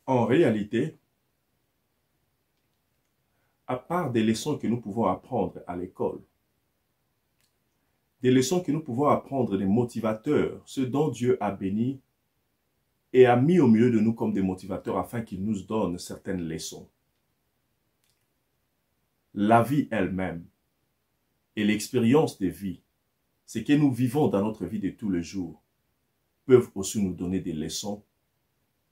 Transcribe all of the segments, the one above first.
En réalité, à part des leçons que nous pouvons apprendre à l'école, des leçons que nous pouvons apprendre des motivateurs, ceux dont Dieu a béni et a mis au milieu de nous comme des motivateurs afin qu'ils nous donnent certaines leçons. La vie elle-même et l'expérience de vie, ce que nous vivons dans notre vie de tous les jours, peuvent aussi nous donner des leçons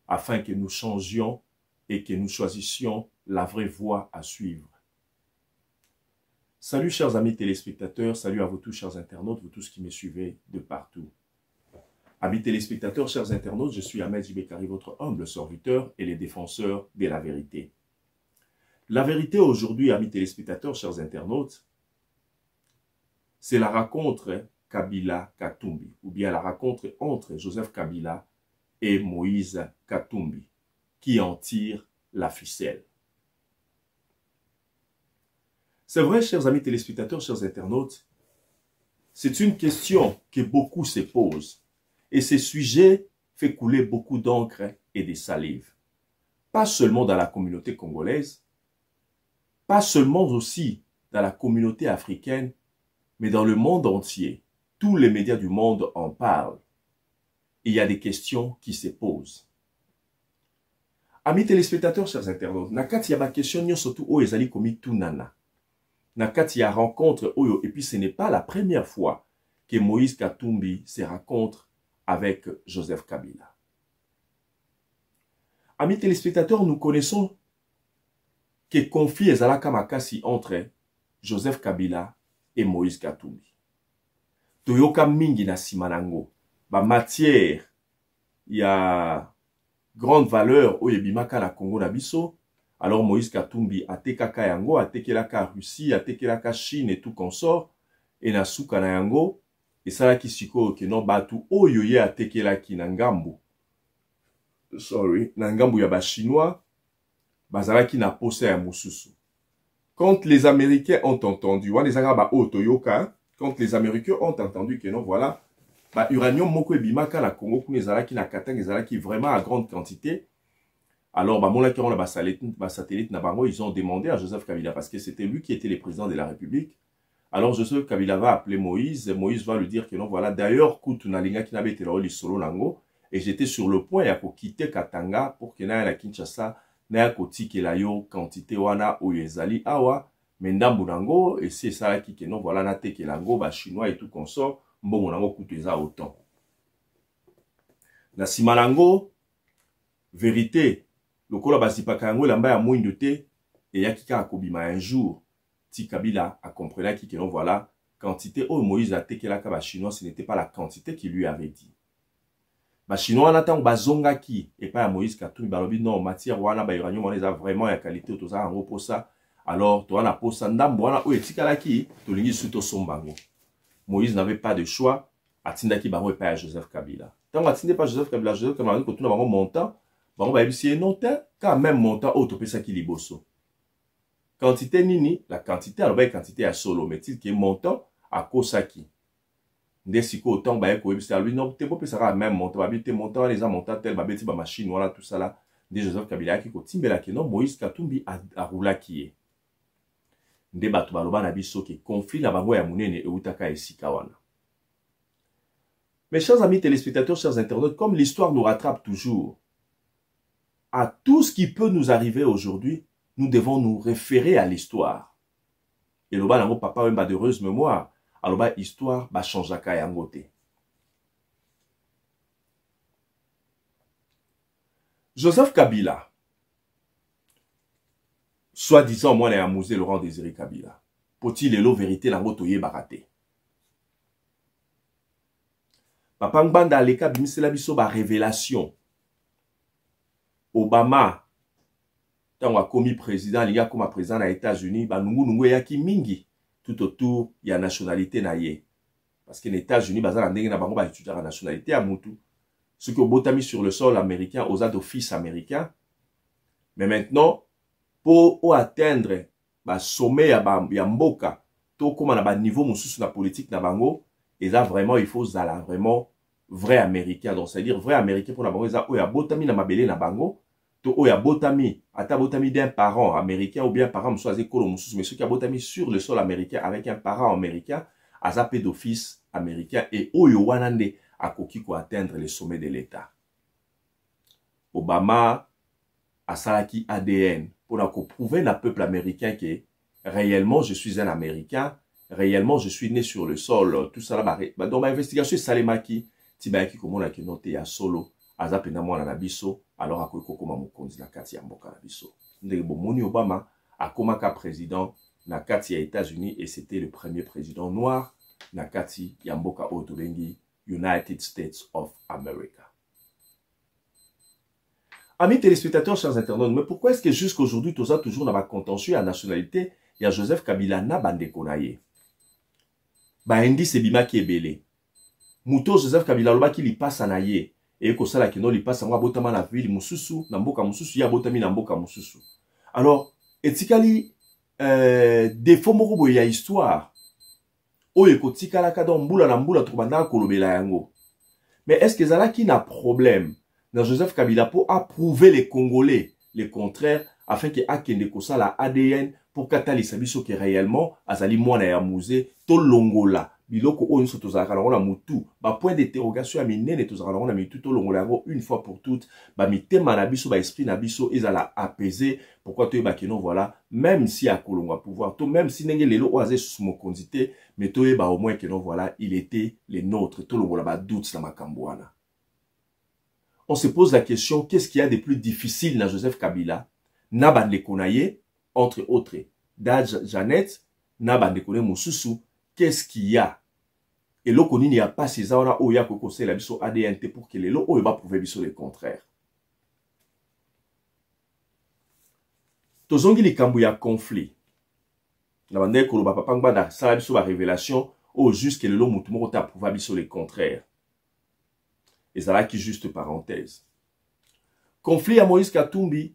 afin que nous changions et que nous choisissions la vraie voie à suivre. Salut chers amis téléspectateurs, salut à vous tous chers internautes, vous tous qui me suivez de partout. Amis téléspectateurs, chers internautes, je suis Ahmed Jibekari, votre humble serviteur et les défenseurs de la vérité. La vérité aujourd'hui, amis téléspectateurs, chers internautes, c'est la rencontre Kabila-Katumbi, ou bien la rencontre entre Joseph Kabila et Moïse Katumbi, qui en tire la ficelle. C'est vrai, chers amis téléspectateurs, chers internautes, c'est une question que beaucoup se posent. Et ce sujet fait couler beaucoup d'encre et de salive. Pas seulement dans la communauté congolaise, pas seulement aussi dans la communauté africaine, mais dans le monde entier. Tous les médias du monde en parlent. Et il y a des questions qui se posent. Amis téléspectateurs, chers internautes, nakati ya ba question surtout o ezali komi tunana. Nakati ya rencontre oyo, et puis ce n'est pas la première fois que Moïse Katumbi se rencontre avec Joseph Kabila. Amis téléspectateurs, nous connaissons que conflit ezalaka makasi entre Joseph Kabila et Moïse Katumbi. Toyoka mingi na simanango, ba matière ya grande valeur oyo ebimaka na Congo na biso. Alors Moïse Katumbi atekaka yango, atekelaka Russie, atekelaka Chine et tout consort, et na suka na yango, et salaki siko ke non batu oyo ye atekelaki na ngambu. Na ngambu ya ba chinois, bazalaki na posa ya mususu. Quand les Américains ont entendu, quand les Américains ont entendu que non, voilà, bah, uranium moko ebimaka na Congo, ezalaki na Katanga, ezalaki vraiment à grande quantité. Alors, bah, satellite na bango, ils ont demandé à Joseph Kabila, parce que c'était lui qui était le président de la République. Alors, Joseph Kabila va appeler Moïse. Moïse va lui dire que non, voilà, d'ailleurs, Koutou na linga kinabe te solo nango, et j'étais sur le point ya ko quitter Katanga pour que na Kinshasa, na koti ke la yo quantité wana oyo ezali awa, mendambu nango, et c'est ça qui que non, voilà, na te ke lango, ba chinois et tout consort, mbongo nango Koutou eza autant. Na simanango, vérité, lokola basipaka yango lamba ya mwindu te, et yakika akobima un jour, ti Kabila a compris que non, voilà, quantité oyo Moïse a tekelaka ba chinois, ce n'était pas la quantité qu'il lui avait dit. Ba chinois n'attend bazongaki et pas à Moïse Katumbi balobi non matière wana ba uranium on les a vraiment ya qualité to za en pour ça. Alors to wana posa ndambo wana o etikalaki to lingi suto sombango. Moïse n'avait pas de choix, atindaki bango et pas à Joseph Kabila. Tant atindé pas Joseph Kabila ko tuna bango montant, bango ba ebisi non te quand même montant o to pesa ki liboso. Quantité nini, la quantité alors ba quantité à solo mais qui montant à kosaki. Ndesiko autant ba ko ebisa lui non te po pesa même montant ba bité montant les a montant tel ba beti ba machine voilà tout ça là de Joseph Kabila qui ko timbela ki non Moïse Katumbi a roula ki nde bato baloba na biso ke conflit na bango ya munene e utaka esika wana. Mes chers amis téléspectateurs, chers internautes, comme l'histoire nous rattrape toujours à tout ce qui peut nous arriver aujourd'hui, nous devons nous référer à l'histoire. Et le bas nango papa wemba d'heureuse mémoire. Alors, bah, histoire, bah, changeaka yango te. Joseph Kabila, soi-disant, moi, les amousé Laurent Désiré Kabila, poti lelo vérité la motoye barate. Papa Ngbanda aleka bimisela biso ba révélation. Obama, tant a commis président, il y a comme président aux États-Unis, bah, nungu yaki mingi. Tout autour, il y a nationalité naïe. Parce que les États-Unis, bazar ndenge na bango ba étudier la nationalité à mutu. Ce que botami sur le sol américain aux d'office américain. Mais maintenant, pour atteindre ba sommet ya mboka, to comme na ba niveau mususu na politique na bango, et là vraiment il faut zala vraiment vrai américain. Donc c'est-à-dire vrai américain pour na bango, ça oya botami na mabele na bango, to oya botami, ata botami d'un parent américain ou bien parent msoaze kolo mususu, mais ceux qui a botami sur le sol américain avec un parent américain, aza pédophile américain et oyo wanande akoki ko atteindre les sommets de l'État. Obama asalaki ADN pour prouver na peuple américain que réellement je suis un Américain, réellement je suis né sur le sol, tout ça là, dans ma investigation salemaki, tibayaki komona ki note ya solo, aza pena mwana na biso, alors akoki kokoma mokonzi na kati ya mboka na biso. Ndenge bomoni Obama akomaka président na kati ya États-Unis et c'était le premier président noir na kati ya mboka oyo tobengi United States of America. Amis téléspectateurs, chers internautes, mais pourquoi est-ce que jusqu'aujourd'hui, tout ça toujours dans ma contentieux à nationalité, il y a Joseph Kabila na bandeko na ye? Ba indi se bima ki ebele. Muto Joseph Kabila loba ki li passa na ye. Et ko sala ki no li passa mwa botama na ville mususu, na mboka mususu ya botami na mboka mususu. Alors, etikali défaut moko boye ya histoire. Oye ko tikala ka don mbula na mbula to banda kolobela yango. Mais est-ce que zalaki na problème dans Joseph Kabila pour approuver les Congolais, le contraire, afin que akende kosa la ADN pour katalisa biso que réellement azali mwana ya musée to longola biloko oyo nso tozalaka nango na mutu ba point d'interrogation ya minene tozalaka nango na mitu to longola yango une fois pour toutes ba mitema na biso ba esprit na biso ezala apaiser pourquoi toyeba ke non voilà même si akolongwa pouvoir to même si ndenge lelo oyo aza sous mokonzi te mais toyeba au moins ke non voilà il était les nôtres to longola ba doute na makambo wana. On se pose la question, qu'est-ce qu'il y a de plus difficile dans Joseph Kabila? Naban Lekonaye, entre autres, Daj Janet, Naban Lekone Moussousou, qu'est-ce qu'il y a? Et là, il n'y a pas ces gens-là où il y a que conseil la biso ADN pour que les lots où il va prouver biso le contraire. Tozongi li kambu ya conflit. Naban Lekolo ba papangba da sala biso ba révélation au juste que le lot moutumo ta prouver biso le contraire. Et ça là qui juste parenthèse. Conflit à Moïse Katumbi,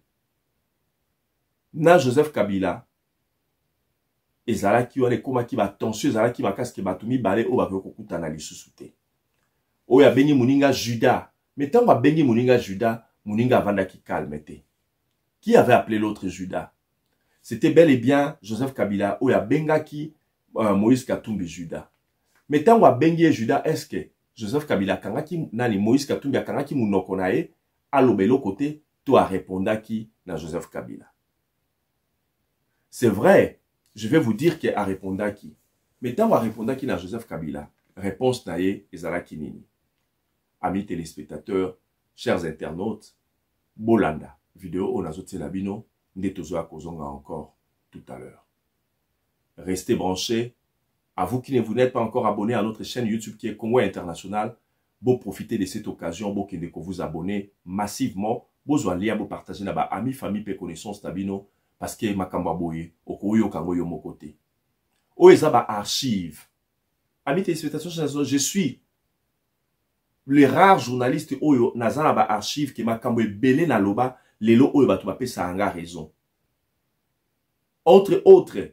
na Joseph Kabila, et ça là qui on est comme qui va tension, ça là qui va casque qui va tout mi balé au bako kokuta na lisusuté. O ya bengi muninga Judas, mais tant va bengi muninga Judas, muninga vanda qui calmete. Qui avait appelé l'autre Judas? C'était bel et bien Joseph Kabila, o ya benga qui Moïse Katumbi Judas. Mais tant va bengi Judas, est-ce que Joseph Kabila kangaki nani Moïse Katumbi kangaki munoko nae alobelo côté to a répondaki na Joseph Kabila. C'est vrai, je vais vous dire qu'il a répondaki. Mais tant a répondaki na Joseph Kabila, réponse nae ezalaki nini. Amis téléspectateurs, chers internautes, bolanda vidéo onazote labino ndetozo akozonga encore tout à l'heure. Restez branchés. À vous qui ne vous n'êtes pas encore abonné à notre chaîne YouTube qui est Congo International, vous profitez de cette occasion, vous qui vous abonnez massivement, vous allez vous partager na ba amis, famille, pe connaissance tabino, parce que makamba boye, okoyo kango yo mon côté. Oeza ba archive. Amis téléspectateurs, je suis le rare journaliste oyo nazana ba archive qui makambo belé na loba, lelo oyo batu ba pe sa anga raison. Entre autres,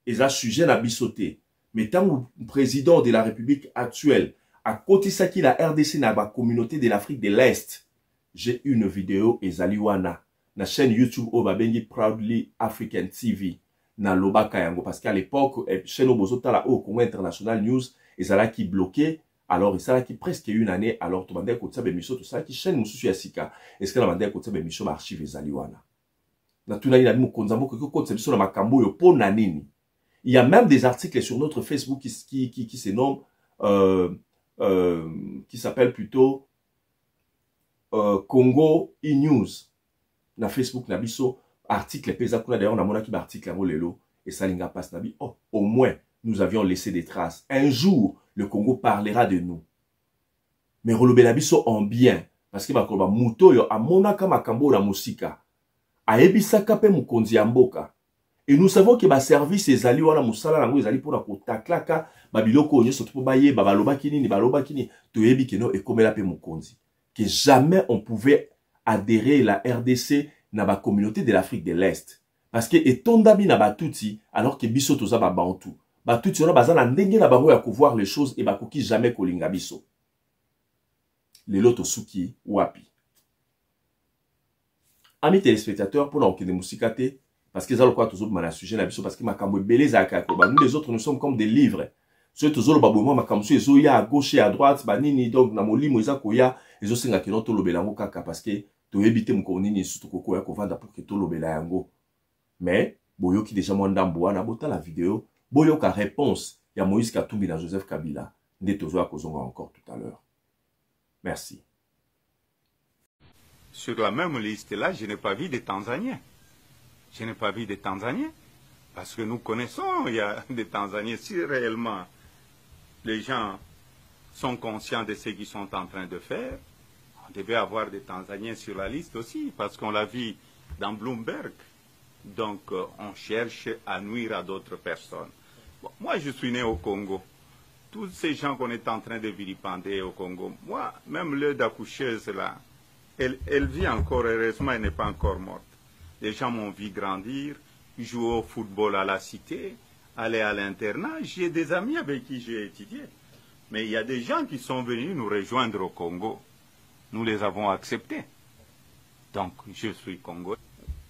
eza sujet na bisoté. Mais tant le président de la République actuelle a kotisaki la RDC na ba communauté de l'Afrique de l'Est, j'ai une vidéo ezaliwana na chaîne YouTube Obabengi Proudly African TV na lobaka yango parce qu'à l'époque chaîne Obozota la au Congo International News ezalaki bloqué alors ezalaki presque une année alors to bandé ko tsabe miso to ça qui chaîne mususu ya sika est-ce que la bandé ko tsabe miso ba archive ezaliwana na tunani na mukonzambo ko ko tsabe miso na makambo yo po na nini. Il y a même des articles sur notre Facebook qui se nomme, qui s'appelle plutôt Congo e-News. Na Facebook, na biso, article, d'ailleurs, on a mon article, et ça linga passe, nabi. Oh, au moins, nous avions laissé des traces. Un jour, le Congo parlera de nous. Mais relevé la biso en bien. Parce que, bakoba, muto yo, amonaka makambo la musika. Aebisaka pe mukonzi amboka. Et nous savons que ma service est allé wana musala nango ezali pour la kotaklaka babiloko onyo surtout baye babaloba kini ni baloba kini to yebi keno e komela pe mukonzi que jamais on pouvait adhérer la RDC na ba communauté de l'Afrique de l'Est parce que etondabi na batuti alors que biso toza ba bantu batuti ona bazana ndenge na bango ya voir les choses et bakoki jamais kolinga biso lelo to suki wapi. Amis téléspectateurs, pour l'enquête de Moussikate, parce qu'ils ont le quoi toujours dans sujet parce que ma cambo belé nous les autres nous sommes comme des livres. Ceux tous le babouement ma cambo ils y a à gauche et à droite banini donc na moli moisa koya ils ont singa kino to lobelango kaka parce que to éviter mko nini surtout koko ya kovanda pour que to lobela yango. Mais boyo qui déjà mon ndambo na bota la vidéo boyo ka réponse ya Moïse Katumbi na Joseph Kabila ndé tozo a kozonga encore tout à l'heure. Merci. Sur la même liste là, je n'ai pas vu des Tanzaniens. Je n'ai pas vu des Tanzaniens. Parce que nous connaissons, il y a des Tanzaniens. Si réellement les gens sont conscients de ce qu'ils sont en train de faire, on devait avoir des Tanzaniens sur la liste aussi, parce qu'on l'a vu dans Bloomberg. Donc, on cherche à nuire à d'autres personnes. Bon, moi, je suis né au Congo. Tous ces gens qu'on est en train de vilipender au Congo, moi, même l'œil d'accoucheuse là, elle vit encore, heureusement, elle n'est pas encore morte. Les gens m'ont vu grandir, jouer au football à la cité, aller à l'internat. J'ai des amis avec qui j'ai étudié. Mais il y a des gens qui sont venus nous rejoindre au Congo. Nous les avons acceptés. Donc, je suis congolais.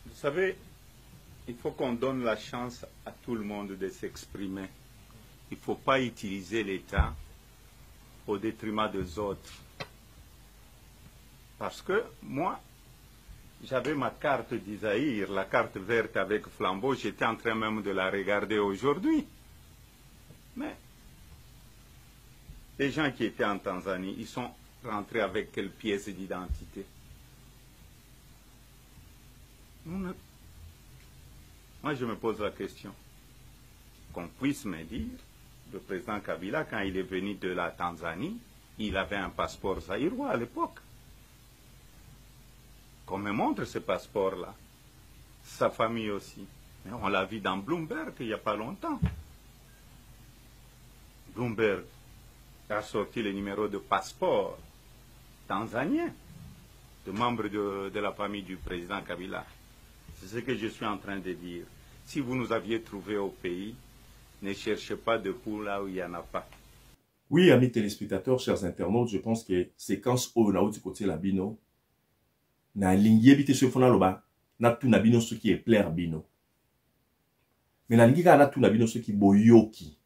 Vous savez, il faut qu'on donne la chance à tout le monde de s'exprimer. Il ne faut pas utiliser l'État au détriment des autres. Parce que moi, j'avais ma carte d'Isaïr, la carte verte avec flambeau, j'étais en train même de la regarder aujourd'hui. Mais les gens qui étaient en Tanzanie, ils sont rentrés avec quelle pièce d'identité? Moi, je me pose la question. Qu'on puisse me dire, le président Kabila, quand il est venu de la Tanzanie, il avait un passeport zaïrois à l'époque. Qu'on me montre ce passeport-là. Sa famille aussi. Mais on l'a vu dans Bloomberg il n'y a pas longtemps. Bloomberg a sorti le numéro de passeport tanzanien de membres de la famille du président Kabila. C'est ce que je suis en train de dire. Si vous nous aviez trouvé au pays, ne cherchez pas de pou là où il n'y en a pas. Oui, amis téléspectateurs, chers internautes, je pense que séquence au na du côté la bino na lingi ebite so fona loba na tu na bino ce qui est plaire bino. Mais na lingi ka na tu na bino ce qui boyoki.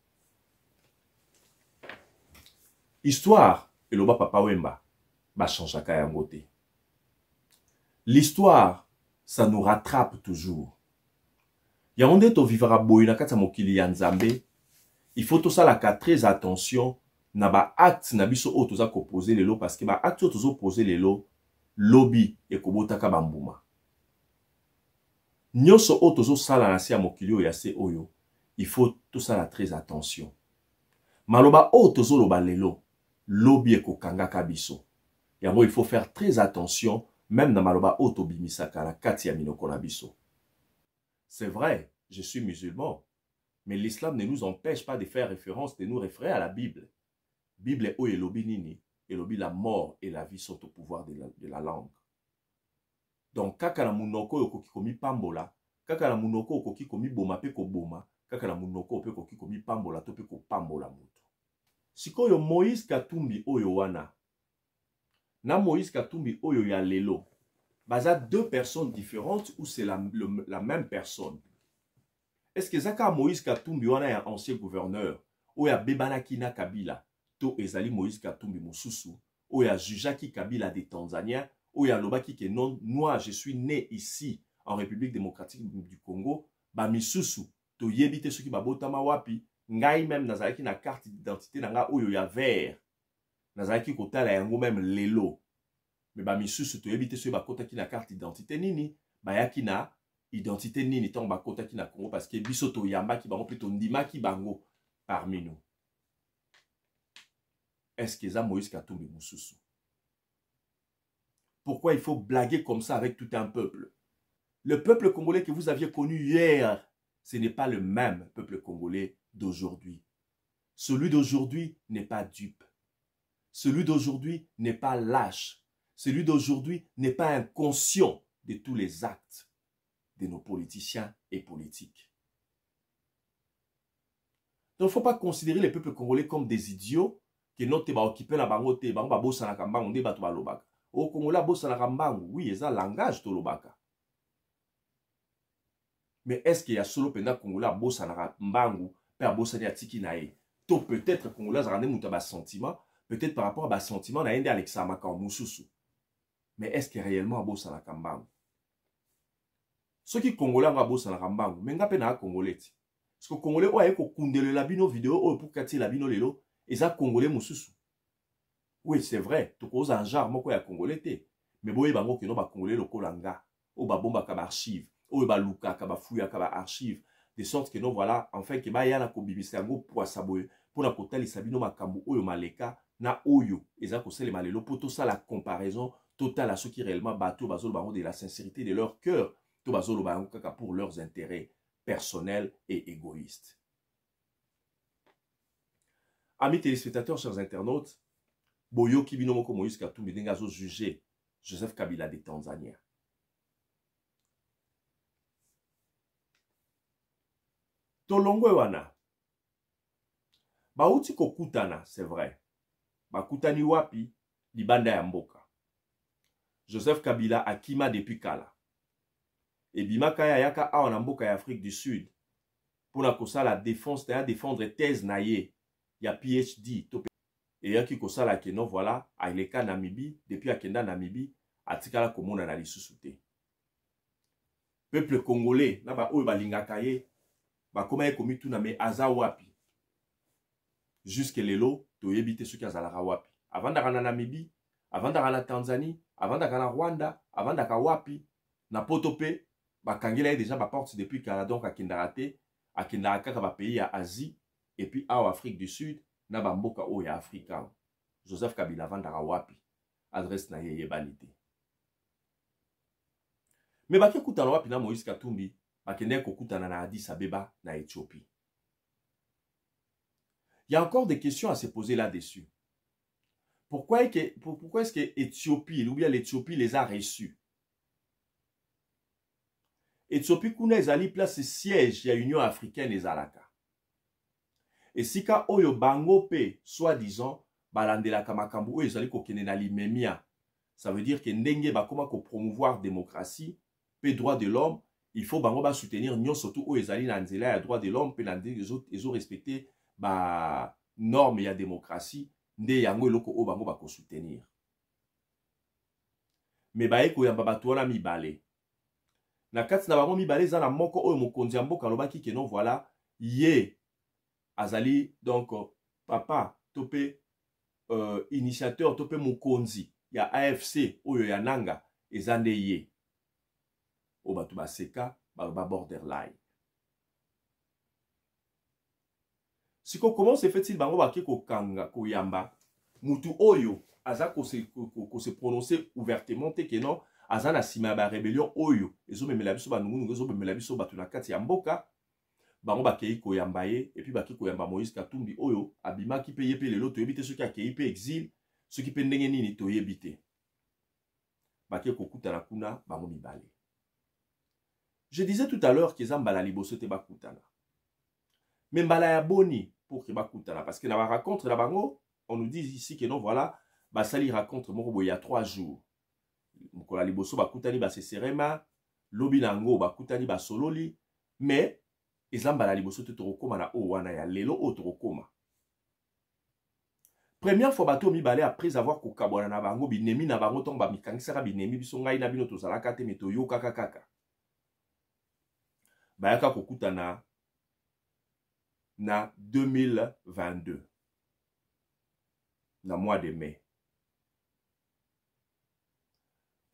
Histoire et loba papa Wemba ba changeaka yango te. L'histoire ça nous rattrape toujours. Yonde to vivra boy na kata mokili ya Nzambe. Il faut tout ça la très attention na ba acte na biso o toza ko poser lelo parce que ba acte o tozo poser lelo lobby et kobotaka bambuma. Nyoso o tozo sala na si ya mokili o ya se oyo. Il faut tout ça la très attention. Maloba o tozo loba lelo lobby et kokangaka biso. Yango il faut faire très attention même na maloba o to bimisaka na kati ya minoko na biso. C'est vrai, je suis musulman. Mais l'islam ne nous empêche pas de faire référence, de nous référer à la Bible. Bible est oye lobi nini, et lobi la mort et la vie sont au pouvoir de la langue. Donc, kaka na munoko yokoki komi pambola, kaka na munoko yokoki komi boma pe ko boma, kaka na munoko pe koki komi pambola to pe ko pambola mutu. Sikoyo Moïse Katumbi oyo wana, na Moïse Katumbi oyo ya lelo, baza deux personnes différentes ou c'est la même personne? Est-ce que Zaka Moïse Katumbi wana ya ancien gouverneur ou ya Bebanaki na Kabila to ezali Moïse Katumbi mosusu ou ya Jujaki Kabila des Tanzaniens ou ya lobaki que non moi je suis né ici en République démocratique du Congo ba misusu to yebite soki babotama wapi ngai même nazalaki na carte d'identité na nga oyo ya vert nazalaki kotala yango même lelo mais ba misusu to yebite soki bakotaki na carte d'identité nini bayaki na identité nini tant bakota ki na Congo parce que bisoto yamba ki bango plutôt ndima ki bango parmi nous. Est-ce que ça Moïse Katumbi mususu? Pourquoi il faut blaguer comme ça avec tout un peuple? Le peuple congolais que vous aviez connu hier, ce n'est pas le même peuple congolais d'aujourd'hui. Celui d'aujourd'hui n'est pas dupe. Celui d'aujourd'hui n'est pas lâche. Celui d'aujourd'hui n'est pas inconscient de tous les actes de nos politiciens et politiques. Donc, il ne faut pas considérer les peuples congolais comme des idiots qui n'ont pas occupé la bangote, bango bossa na kambango, ne bato balobaka. Au Congolais bossa na kambango, oui, ils ont langage to lobaka. Mais est-ce qu'il y a solo penda Congolais à Bossanara Mbangu, père Bossani à Tiki Nae? To peut-être Congolais à Mouta sentiment, peut-être par rapport à bas sentiment, na ende Alexa Maka Moussoussou. Mais est-ce que réellement à Bossanaka Mbangu? Ceux qui Congolais à Bossanaka Mbangu, mais n'a pas Congolais. Parce que Congolais, ouais, ko kundele la bino vidéo, pour kati la bino lelo, et ça Congolais Moussoussou. Oui, c'est vrai, to cause un genre, moi, ya Congolais te. Mais boye bango que non, ba Congolais le kolanga, ou ba bomba kaba archive. Ou ba luka kaba fouya kaba archive de sorte que non voilà enfin que ba yana ko bibisa yango pour saboye pour na kotali sabino makambo oyo maleka na oyo eza ko sele malelo pour tout ça la comparaison totale à ceux qui réellement bateau bazolo bango de la sincérité de leur cœur to bazolo bango kaka pour leurs intérêts personnels et égoïstes. Amis téléspectateurs, chers internautes, boyo kibino moko Moïse Katumbi denga zo juger Joseph Kabila des Tanzaniens. Tolongwe wana. Bauti kokutana, c'est vrai. Bakutani wapi, libanda ya mboka. Joseph Kabila akima depuis kala. Et bimaka ya yaka awa na mboka ya Afrique du Sud. Pour na kosa la défense, ta défendre thèse na ye. Ya PhD. Et yaki kosa la keno, voilà, aileka Namibie, depuis akenda Namibie, atikala komona na lisusu. Peuple congolais, na ba oyo balingaka ye, bakoma ye komi tuna me aza wapi. Jusque lelo, toyebite ceux qui azalaka wapi. Avant d'aka na Namibie, avant d'aka na Tanzanie, avant d'aka na Rwanda, avant d'aka wapi, na Potope, bakangela ye déjà ba porte depuis kala donc akendaka te, akendaka kaka ba pays ya Asie, et puis en Afrique du Sud, na ba mboka oyo ya Afrika. Joseph Kabila avant d'aka wapi. Adresse na ye yebanite. Mais baki kutana wapi na Moïse Katumbi, bakende kokutana na Addis Abeba na Éthiopie. Il y a encore des questions à se poser là-dessus. Pourquoi est-ce que Éthiopie, ou bien l'Éthiopie les a reçus? Éthiopie kuna ezali place siège ya Union africaine ezalaka. Et sika oyo bango pe, soi-disant, balandelaka makambo oyo ezali kokende na limemia. Ça veut dire que ndenge bakoma ko promouvoir démocratie, pe droit de l'homme, il faut bango ba soutenir nyon surtout oyo ezali na nzela ya droit de l'homme pe na ndenge ezo respecter ba norme ya démocratie nde yango eloko o bango bako soutenir. Mais bae ko yamba bato wana mibale. Na kati na bango mibale za na moko oyo mokonzi ya mboka lobaki ke non voilà ye azali donc papa topé initiateur topé mokonzi ya AFC oyo ya nanga ezande ye. O bato baseka ba borderline. Siko comment se fait-il bango baki ko kanga ko yamba mutu oyo aza ko se prononcer ouvertement te que non aza na sima ba rébellion oyo ezo memela biso ba nungu ezo memela biso bato na kati ya mboka bango bakei ko yamba ye et puis baki ko yamba Moïse Katumbi oyo abima ki paye pe lelo to yebite ceux qui akei pe exil ceux qui pe ndenge nini to yebite baki ko kutana kuna bango mibale. Je disais tout à l'heure que Zambala liboso te bakutana. Mais mbala ya boni pour que bakutana parce que na ba raconte la bango on nous dit ici que non voilà basali raconte moko il y a 3 jours. Mokola liboso bakutani ba se serema lobi nango bakutani ba sololi mais ezambala liboso te torokoma na o wana ya lelo o torokoma. Première fois bato mibale après avoir kokabwana na bango binemi na bango tonga ba mikangisaka binemi biso ngai na bino tozalaka te meto yo kaka. Bayaka kokutana na 2022 na mois de mai.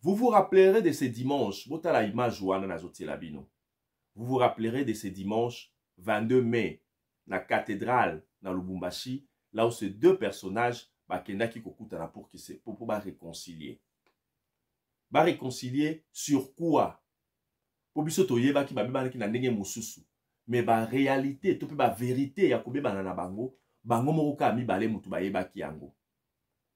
Vous vous rappellerez de ces dimanches, bota la image wana na zotiela bino. Vous vous rappellerez de ces dimanches 22 mai na cathédrale na Lubumbashi, là où ces deux personnages bakendaki kokutana pour ba réconcilier. Ba réconcilier sur quoi? Po biso toyeba ki babeba ki na ndenge mosusu. Mais ba réalité, to pe ba vérité ya kobeba na bango, bango moko ka mibale mutu bayeba ki yango.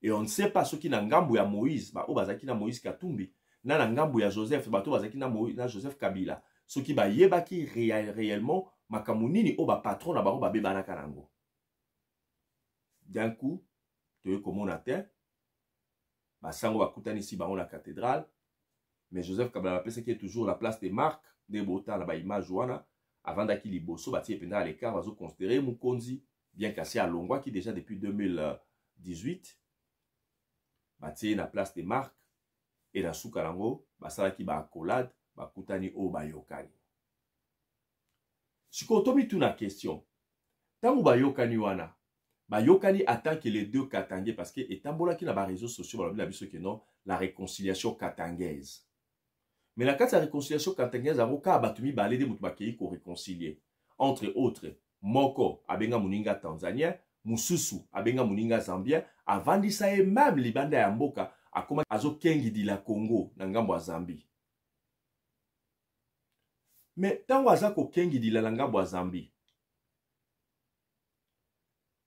Et on ne sait pas ce qui na ngambu ya Moïse, ba o bazaki na Moïse Katumbi, na ngambu ya Joseph, ba to bazaki na Moïse na Joseph Kabila. Ce qui bayeba ki réellement makamunini o ba patron na bango babeba na kanango. D'un coup, tu es comme on a terre, ba sango ba kutani si bango la cathédrale, mais Joseph Kabila apesa qui est toujours la place des marques de bota na ba image wana avant d'aki liboso batie penda à l'écart bazo considérer Mukonzi bien cassé à Longwa qui déjà depuis 2018 batie na place des marques et na sukarango basala ki ba accolade bakutani o bayokani. Siko tomi tuna question. Tangu bayokani wana bayokani attend que les deux katangais parce que etambola ki na ba réseaux sociaux ba biso que non la réconciliation katangaise. Mais la carte de la réconciliation katangaise avoka batumi balé de mutu bakei ko réconcilier entre autres moko abenga muninga Tanzania, mususu abenga muninga Zambia avandisa e même libanda ya mboka akoma azo kengi di la Congo na ngambo ya Zambie. Mais tango aza ko kengi di la ngambo ya Zambie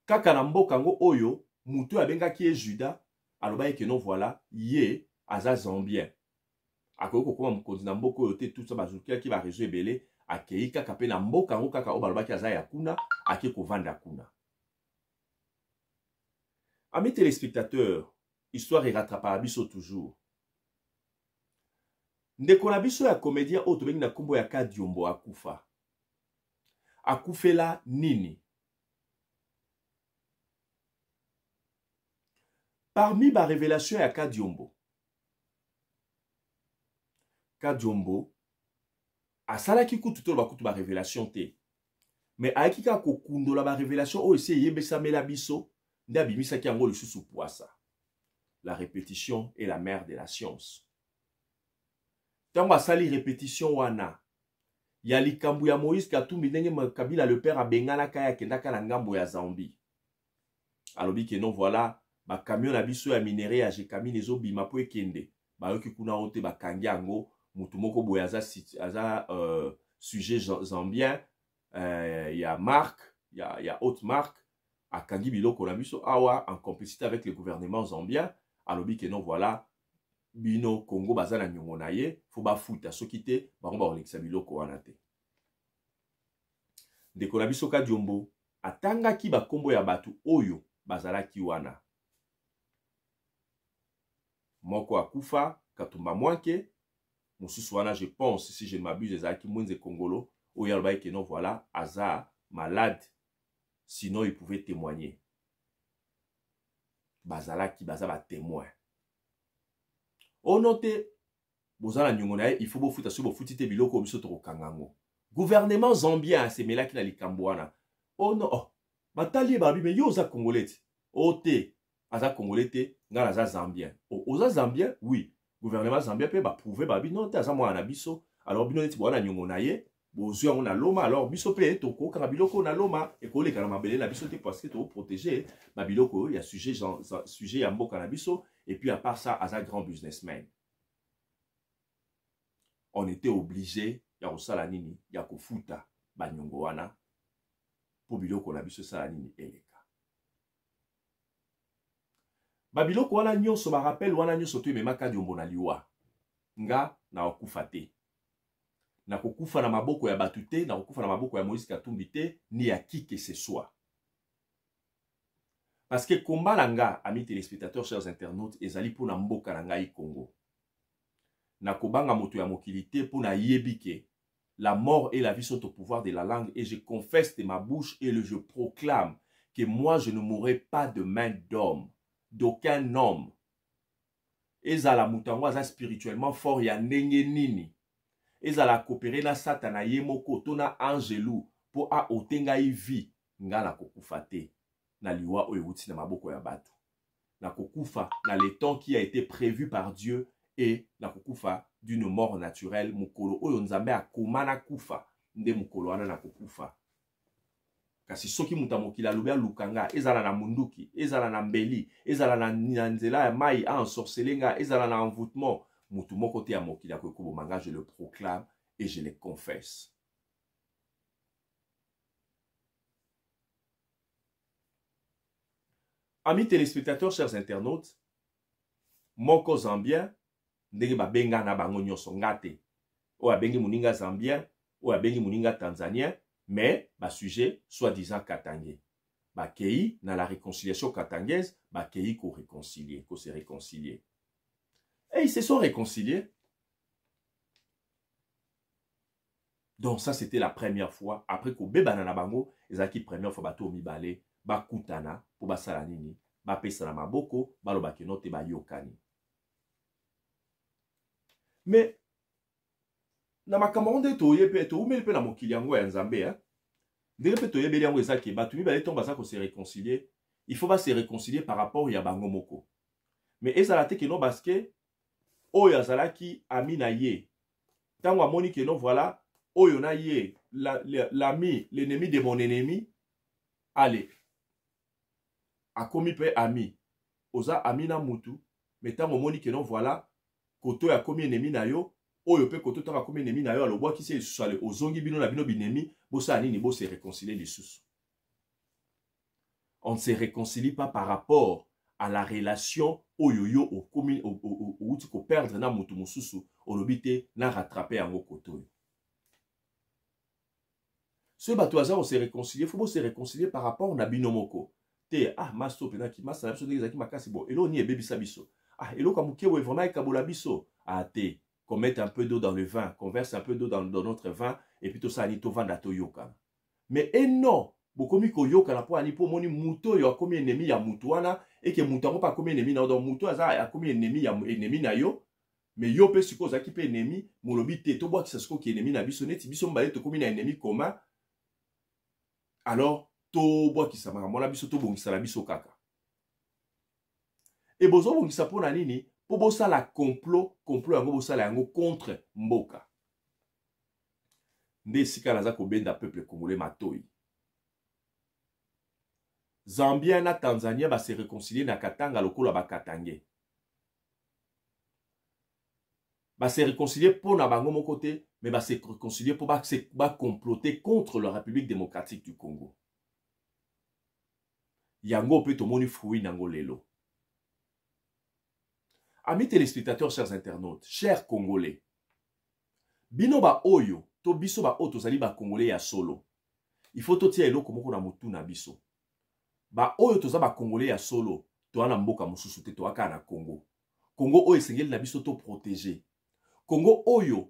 kaka na mboka ngo oyo mutu abenga ki e Juda aloba ke non voilà ye aza Zambien akoki kokoma mokonzi na mboka oyo te tout ça bazukia ki ba réseau ebele akei kaka pe na mboka ngo kaka o balobaki aza ya kuna ake kovanda kuna. Amis téléspectateurs, histoire et rattrapera biso toujours. Ndeko na biso ya comédien oyo tobengi na kombo ya Kadiombo akufa. Akufela nini? Parmi ba révélation ya Kadiombo, Kadiombo asalaki kutu to bakutu ba révélation te. Mais aekika kokundola ba révélation oyo ese yebesamela biso nde abimisaki yango lisusu poasa. La répétition est la mère de la science. Tango asali répétition wana ya likambu ya Moïse Katumbi ndenge Kabila le père abengana kaya kendaka na ngambo ya Zambie. Alobi ke non voilà ba camion na biso ya minéré ya Jekamine ezobima po ekende. Ba yoki kuna ote ba kangi yango mutu moko boya aza sujet zambien ya marque ya haute marque akangi biloko na biso awa en complicité avec le gouvernement zambien. Alobi ke non voilà bino Congo baza na nyongo na ye fo ba futa soki te bango ba olekisa biloko wana te. Ndeko na biso Kadiombo atangaki ba kombo ya batu oyo bazalaki wana. Moko akufa Katumba Mwanke, mususu wana je pense si je ne m'abuse ezalaki Mwenze Kongolo oyo alobaki ke non voilà aza malade sinon il pouvait témoigner. Bazalaki baza ba témoin. O note bozala nyongo na ye il faut bofuta so bofuti te biloko biso to kangango. Gouvernement zambien asemelaki na likambo wana. Oh non, oh, batali babi mais yo za congolais. O te aza congolais te ngala aza zambien. O oza zambien oui. Gouvernement zambien pe ba prouver babi non te aza mwana biso. Alors bino neti bwana nyongo na ye bozu yango na loma alors biso pe to ko kanga biloko na loma e ko leka na mabele na biso te parce que to protéger ba biloko ya sujet ya mboka na biso. Et puis à part ça, as un grand businessman. On était obligé, ya kosala nini, ya kofuta banyongo wana po biloko na biso sala nini eleka. Ba biloko wana nyonso ba rappel wana nyonso to emema Kadiombo na liwa. Nga na okufa te. Na kokufa na maboko ya batu te, na kokufa na maboko ya Moïse Katumbi te, ni ya qui que ce soit. Parce que combat langa, amis téléspectateurs, chers internautes, ezali pour na mboka na ngai Congo. Na kobanga moto ya mokilité pour na yebike. La mort et la vie sont au pouvoir de la langue et je confesse de ma bouche et je proclame que moi je ne mourrai pas de main d'homme, d'aucun homme. Ezala mutango aza spirituellement fort ya ndenge nini. Ezala coopérer na satana yemoko tona angelou pour a otenga vie ngala kokufa te. Na liwa oyewuti na maboko ya batu. Na kokufa na le temps qui a été prévu par Dieu et na kokufa d'une mort naturelle mukolo oyo nzambe akomana kufa nde mukolo wana na kokufa. Kasi soki mutamokila lubea lukanga ezala na munduki, ezala na mbeli, ezala na nzela ya mai a ensorcelenga, ezala na envoûtement, mutu moko te ya mokila kokobo manga je le proclame et je le confesse. Amis téléspectateurs, chers internautes, moko zambien, ndenge babenga na bango nyonso ngate. O abengi muninga zambien, o abengi muninga tanzanien, mais ba sujet soi-disant katangais. Ba kei na la réconciliation katangaise, ba kei ko réconcilier, ko se réconcilier. Et ils se sont réconciliés. Donc ça c'était la première fois. Après que bebana na bango, ezaki première fois bato mibale, bakutana pour basala nini, bapesa na maboko, balobaki note bayokani. Mais na makambo nde toye pe to umeli pe na mokili yango ya Nzambe hein. Ndenge pe toye beli yango ezaki bato mibale to baza ko se réconcilier, il faut pas se réconcilier par rapport ya bango moko. Mais ezala te ke no baske oyo azalaki ami na ye. Tango amoni ke no voilà oyo na ye l'ami, l'ennemi de mon ennemi, allez. Akomi pe ami. Oza ami na mutu, mais tango moni ke no voilà koto ya komi ennemi na yo. Oyo pe koto tanga komi ennemi na yo alo bwa kisi esusale ozongi bino na bino binemi bosa nini bo se réconcilier les sous. On ne se réconcilie pas par rapport à la relation oyo au komi ou tu ko perdre na mutu mususu olobite na rattraper yango koto. Ce bato aza on se réconcilier faut se réconcilier par rapport na bino moko. Te ah maso pena ki masa na biso de zaki makasi bo elo ni ebebisa biso. Ah elo kamuke we vraiment ekabola biso. Ah te qu'on mette un peu d'eau dans le vin, qu'on verse un peu d'eau dans notre vin, et puis tout ça, ni to vanda to yoka. Mais non, bokomi ko yoka na po ani po moni muto yo akomi ennemi ya mutuana, et que mutango pa komi ennemi na donc muto aza akomi ennemi ya ennemi na yo, mais yo pe siko za ki pe ennemi, molobi te to bwa ki siko ki ennemi na biso neti biso mbale to komi na ennemi commun. Alors to bwa ki sama mona biso to bongisa la biso kaka. Et bozo bongisa po na nini? Pour bossa la complot yango bossa la yango contre mboka. Nde sika naza ko benda peuple congolais matoi. Zambia na Tanzania ba se réconcilier na Katanga lokola ba Katange. Ba se réconcilier pour na bango mon côté, mais ba se réconcilier pour ba comploter contre la République démocratique du Congo. Yango pe to moni fruit nango lelo. Amis téléspectateurs, chers internautes, chers Congolais, bino ba oyo, to biso ba oyo tozali ba Congolais ya solo. Il faut to tia eloko moko na mutu na biso. Ba oyo toza ba Congolais ya solo, to ana mboka mususu te to aka na Congo. Congo oyo esengeli na biso to protéger. Congo oyo,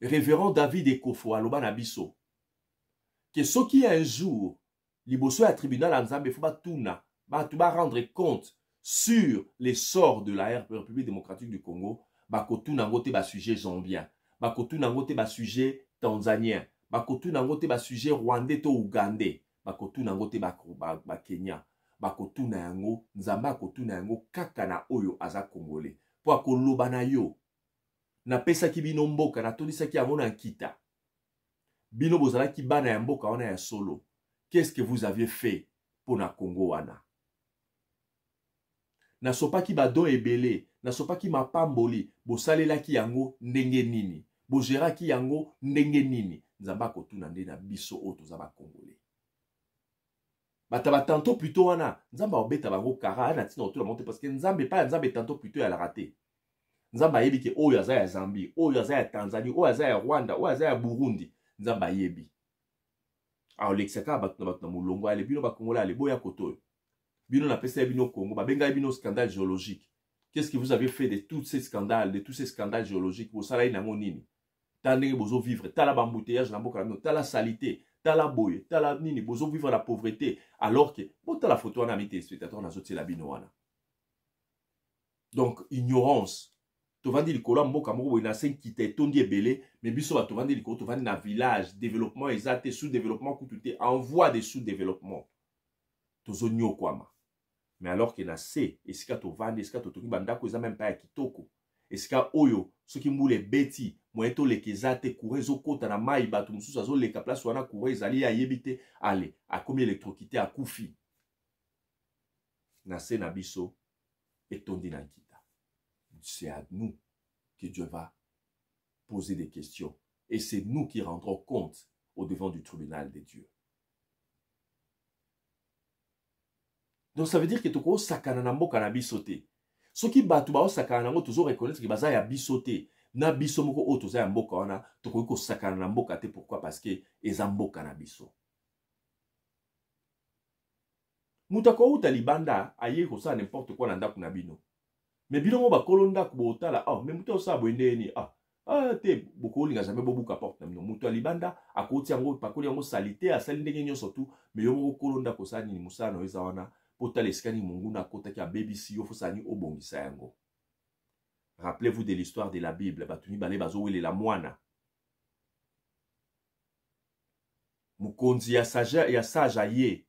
révérend David Ekofo aloba na biso, que soki un jour, liboso ya tribunal en Nzambe, faut ba tuna, ba rendre compte sur les sorts de la République démocratique du Congo, bakotu nangote ba sujet zambien, bakotu nangote ba sujet tanzanien, bakotu nangote ba sujet rwandais to ougandais, bakotu nangote ba Kenya, bakotu na yango nzamba akotu na yango kaka na oyo aza congolais. Po akoloba na yo, na pesa ki bino mboka, na tolisa ki yango na nkita. Bino bozala ki bana ya mboka wana ya solo. Qu'est-ce que vous avez fait pour na Congo wana? Na sopa ki badon ebele, na sopa ki mapamboli, bo salela ki yango ndenge nini, bo gera ki yango ndenge nini, nzamba kotuna nde na biso oto za ba Congolais. Bataba tanto plutôt wana, nzamba obeta bango kara na tina otula monte parce que nzambe pa nzambe tanto plutôt ya la raté. Nzamba yebi ke oyo aza ya Zambie, oyo aza ya Tanzanie, oyo aza ya Rwanda, oyo aza ya Burundi, nzamba yebi. Alors l'exaka batu na mulongo ale bino ba Congolais ale boya koto. Bino na pesa bino Congo, ba benga bino scandale géologique. Qu'est-ce que vous avez fait de tous ces scandales, géologiques? Vous savez na nini? Tandenge bozo vivre, tala bambouteillage na mboka no, tala salité, tala boye, tala nini, bozo vivre la pauvreté, alors que bota la photo na mité spectateur na zoti la bino wana. Donc ignorance. Tovandi likolo mboka moko boina senkite tondi ebele, mais biso ba tovandi likolo tovandi na village, développement exact, sous-développement kututé, en voie de sous-développement. Tozo nyokwama. Mais alors que na se, esika tovandi, esika totoki bandako eza même pas ya kitoko. Esika oyo, soki mbule beti, moyeto lekezate, koure zo kota na mai bato mususu azo leka place wana koure ezali ya yebite, ale, akomi électrocuté à koufi. Na se na biso, etondi na nkita. C'est à nous que Dieu va poser des questions. Et c'est nous qui rendrons compte au devant du tribunal de Dieu. Donc ça veut dire que toko sakana na mboka na bisote. Soki batu ba sakana nango tozo reconnaître que baza ya bisote. Na biso moko o toza ya mboka wana toko ko sakana na mboka te. Pourquoi? Parce que eza mboka na biso. Mutako uta libanda aye ko sa n'importe quoi na ndako na bino. Mais bino mo ba kolonda ko botala, ah mais muto sa bwendeni, ah Ah, te, beaucoup n'a jamais beaucoup apporte. Mutu alibanda, à côté yango, pakoli yango salité, à sali ndenge nyo surtout, mais yomo kolonda kosani ni musana wezawana, pota leskani munguna kota ki a BBC yo fosani obongisa yango. Rappelez-vous de l'histoire de la Bible, batuni bale bazo wele la moana. Mukonzi ya sage ye,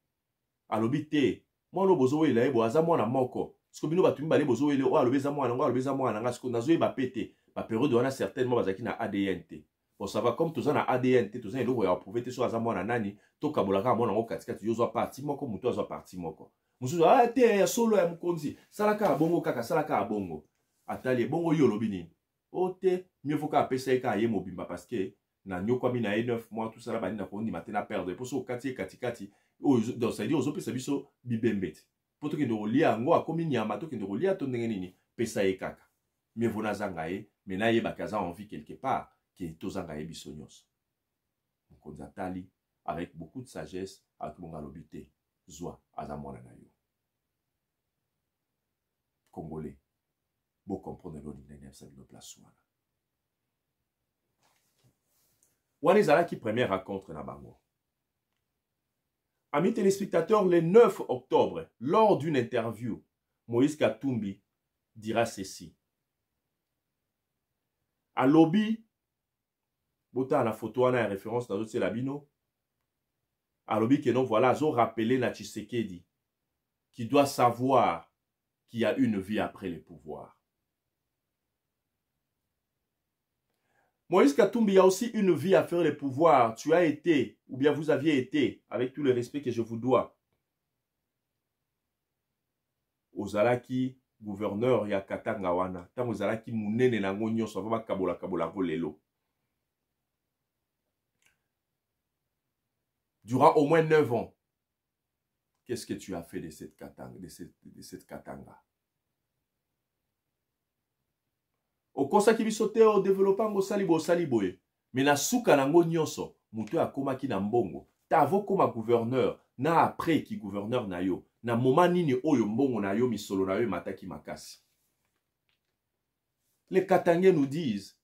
alobite, mono bozo wele ebo aza mwana moko. Parce que bino batuni bale bozo wele o alobeza mwana ngo alobeza mwana nga siko nazo yeba pete. La période on a certainement bazaki na ADN te. Pour savoir comme tous na ADN te, tous na elo ya prouver te so azamo na nani, to kabolaka mona ngo katikati yo zo parti moko muto zo parti moko. Musuzu ah te ya solo ya mukonzi, salaka bongo kaka salaka bongo. Atali bongo yo lobi nini. O te mieux faut ka apesa ka ye mobimba parce que na nyokwa mi na 9 mois tout ça la bani na ko ni matena perdre. Pour so kati katikati, donc ça dit ozo pesa biso bibembeti. Pour to ke ndo lia ngo akomi nyama to ke ndo lia to ndenge nini, pesa ye kaka. Mais vous n'avez mais na yeba kaza envie quelque part qui est aux angaye bisonyos. Donc on tali avec beaucoup de sagesse avec mon galobité zwa azamwana na yo. Congolais, vous comprenez l'ordinaire ça de place wana. Wanezala qui première rencontre na bango. Amis téléspectateurs, le 9 octobre, lors d'une interview, Moïse Katumbi dira ceci. A lobby, bota la photo a référence dans le labino. A lobby que non voilà, zo rappelé na Tshisekedi qui doit savoir qu'il y a une vie après le pouvoir. Moïse Katumbi, il y a aussi une vie à faire le pouvoir. Tu as été, ou bien vous aviez été, avec tout le respect que je vous dois, Ozalaki gouverneur ya Katanga wana, tant Ozalaki munene na ngonyo so va kabola lelo. Durant au moins 9 ans, qu'est-ce que tu as fait de cette Katanga, de cette Katanga? Au conseil qui bisote au développement au saliboye. Mais na souka nango nyonso, muto akoma ki na mbongo. Tavo koma gouverneur, na après ki gouverneur na yo. Na moment nini oyo mbongo na yo misolo na yo mataki makasi. Les Katangais nous disent,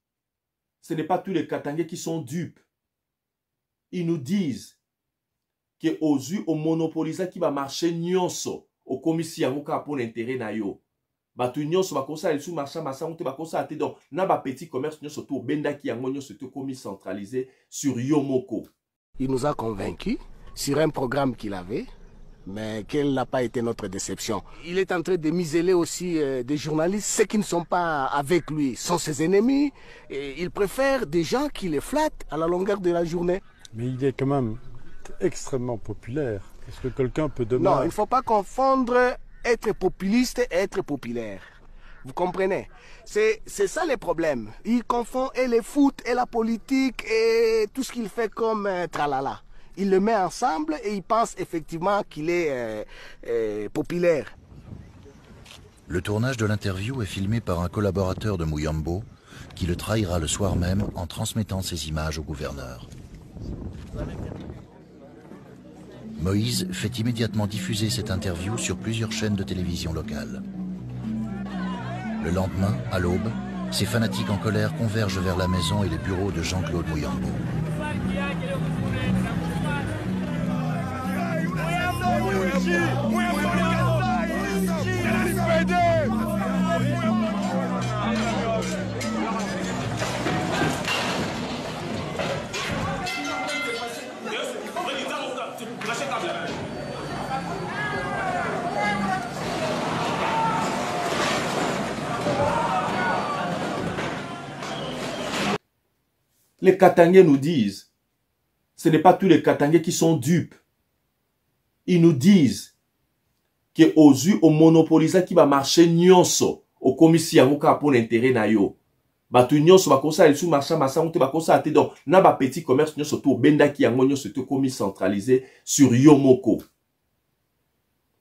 ce n'est pas tous les Katangais qui sont dupes. Ils nous disent que aux yeux au monopolisa qui va marcher nyonso, au commissaire yango pour l'intérêt na yo. Batu nyonso bakosa elsu marcha masango bakosa ate donc na ba petit commerce nyonso to benda ki yango nyonso to commis centralisé sur Yomoko. Il nous a convaincus sur un programme qu'il avait, mais quelle n'a pas été notre déception. Il est en train de museler aussi des journalistes, ceux qui ne sont pas avec lui sont ses ennemis, et il préfère des gens qui les flattent à la longueur de la journée. Mais il est quand même extrêmement populaire. Est-ce que quelqu'un peut demander... Non, il ne faut pas confondre être populiste et être populaire. Vous comprenez? C'est ça le problème. Il confond et le foot et la politique et tout ce qu'il fait comme tralala. Il le met ensemble et il pense effectivement qu'il est populaire. Le tournage de l'interview est filmé par un collaborateur de Mouyambo qui le trahira le soir même en transmettant ces images au gouverneur. Moïse fait immédiatement diffuser cette interview sur plusieurs chaînes de télévision locales. Le lendemain, à l'aube, ces fanatiques en colère convergent vers la maison et les bureaux de Jean-Claude Mouyambo. Les Katangais nous disent, ce n'est pas tous les Katangais qui sont dupes. Ils nous disent que aux yeux au monopolisa qui va marcher nyonso au commissaire pour l'intérêt na yo. Batu nyonso bakosa elsu marcha masango te bakosa ate donc na ba petit commerce nyonso to benda ki yango nyonso to commis centralisé sur Yomoko.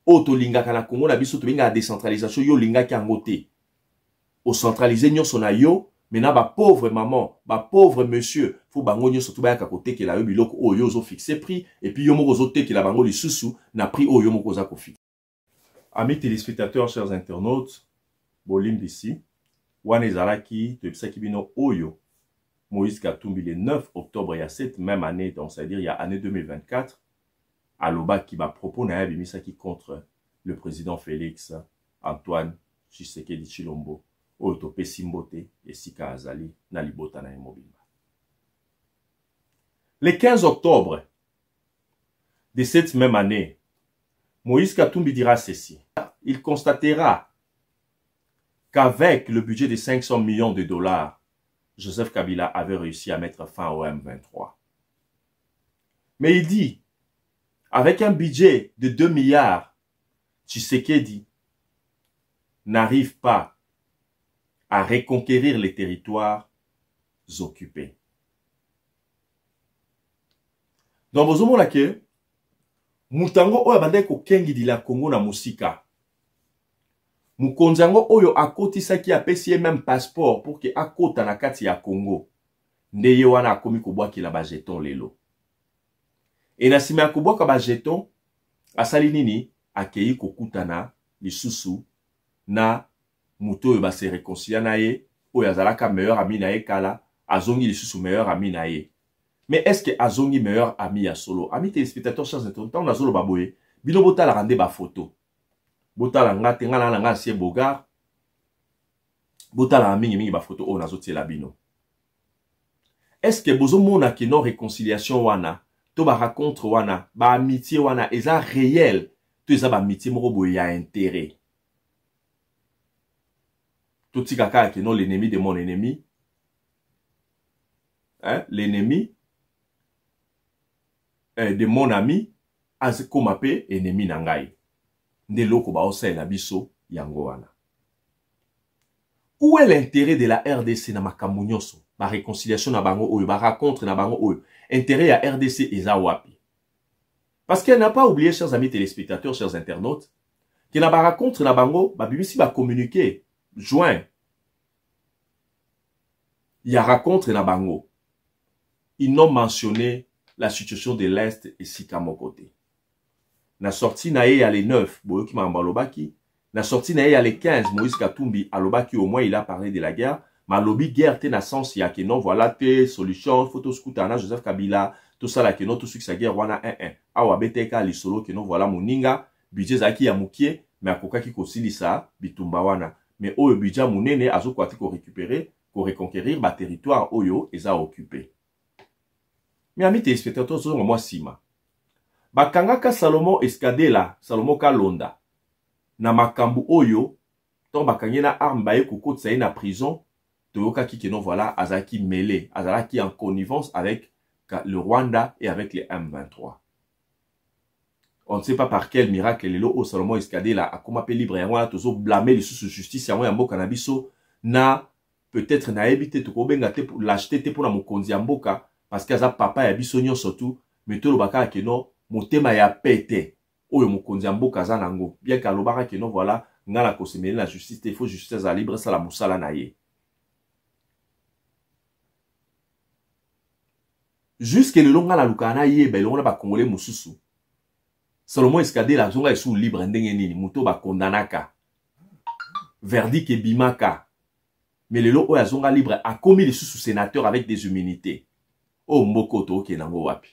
Oto linga kana Congo na biso to benga décentralisation yo linga ki yango te. Au centraliser nyonso na yo. Maintenant, ba pauvre maman, ba pauvre monsieur, faut bango nyo surtout ba kakote ke la yo biloko oyo zo fixé prix et puis yo moko zo te ke la bango li susu na prix oyo moko za ko fixe. Amis téléspectateurs, chers internautes, bolim d'ici, wana ezalaki to ebisaki bino oyo Moïse Katumbi le 9 octobre, il y a cette même année, donc c'est-à-dire il y a année 2024, à Loba qui va proposer un bimisaki contre le président Félix Antoine Tshisekedi Tshilombo, Otope Simbote et Sika Azali, Nalibota na Mobimba. Le 15 octobre de cette même année, Moïse Katumbi dira ceci. Il constatera qu'avec le budget de 500 millions de dollars, Joseph Kabila avait réussi à mettre fin au M23. Mais il dit, avec un budget de 2 milliards, Tshisekedi n'arrive pas à reconquérir les territoires occupés. Donc, vous voyez que Mutango oyo bande ko kengi di la Congo na musika. Mukonzango oyo akotisaki apesi même passeport pour que akota na kati ya Congo. Ndeye wana akomi kobwaki la ba jeton lelo. Et na sima ya kobwaka ba jeton asali nini akei kokutana lisusu na muto oyo ba se réconcilier na ye oyo azalaka meilleur ami na ye kala azongi lisusu meilleur ami na ye. Mais est-ce que azongi meilleur ami ya solo? Amis téléspectateurs, chers internautes, on a solo baboye. Bino bota la rende ba photo. Bota la ngate ngala na ngasie bogar. Bota la mingi ba photo o na zotie la bino. Est-ce que bozo mona ki non réconciliation wana, to ba rencontre wana, ba amitié wana, eza réel, to eza ba amitié moko boye ya intérêt. Tout kaka ki non l'ennemi de mon ennemi. Hein, l'ennemi de mon ami, azikomape ennemi nangai. Nde loko ba osa la biso yango wana. Où est l'intérêt de la RDC na makambo nyonso? Ba réconciliation na bango oyo, ba rencontre na bango oyo. Intérêt ya RDC eza wapi? Parce qu'elle n'a pas oublié, chers amis téléspectateurs, chers internautes, que na ba rencontre na bango, ba bibisi ba communiquer, joint. Il y a rencontre na bango. Ils n'ont mentionné la situation de l'Est et Sika Mokote. Na sorti na ye les 9, Boyoki Mambalobaki. Na sorti na ye les 15, Moïse Katumbi, Alobaki, au moins il a parlé de la guerre. Ma lobby guerre te na sens ya que non, voilà te solution, photo scoutana, Joseph Kabila, tout ça là que non, tout ce qui sa guerre wana 1-1. Awa beteka li solo que non, voilà moninga, budget zaki ya mukie, mais akoka ki kosili sa, bitumba wana. Mais oyo budget munene, azo kwati ko récupérer, ko reconquérir, ba territoire oyo, eza occupé. Mais amis téléspectateurs, c'est moi sima. Bakangaka Salomon Escadela, Salomon Kalonda. Na makambu oyo, ton bakangi na arme baye kokotsa na prison, toyoka ki non voilà, azaki mêlé, azaki en connivence avec le Rwanda et avec les M23. On ne sait pas par quel miracle les lots au Salomon Escadela a comme appelé libre et tozo blâmer les sous justice ya mbo kanabiso na peut-être na ebité to kobenga te pour l'acheter te pour na mokonzi ya mboka. Parce que ça papa ya bisonyo surtout mais to lobaka ke no motema ya pete oyo mokonzi ya mboka za nango bien ka lobaka ke no voilà ngala ko semeli la justice il faut justice à libre ça la musala na ye jusque le longa la lukana ye be longa ba congolais mususu Salomon Escadela zonga sous libre ndenge nini muto ba kondanaka verdict ebimaka mais le lo oyo zonga libre a commis les sous sénateurs avec des immunités. Oh mbokoto ke nango wapi.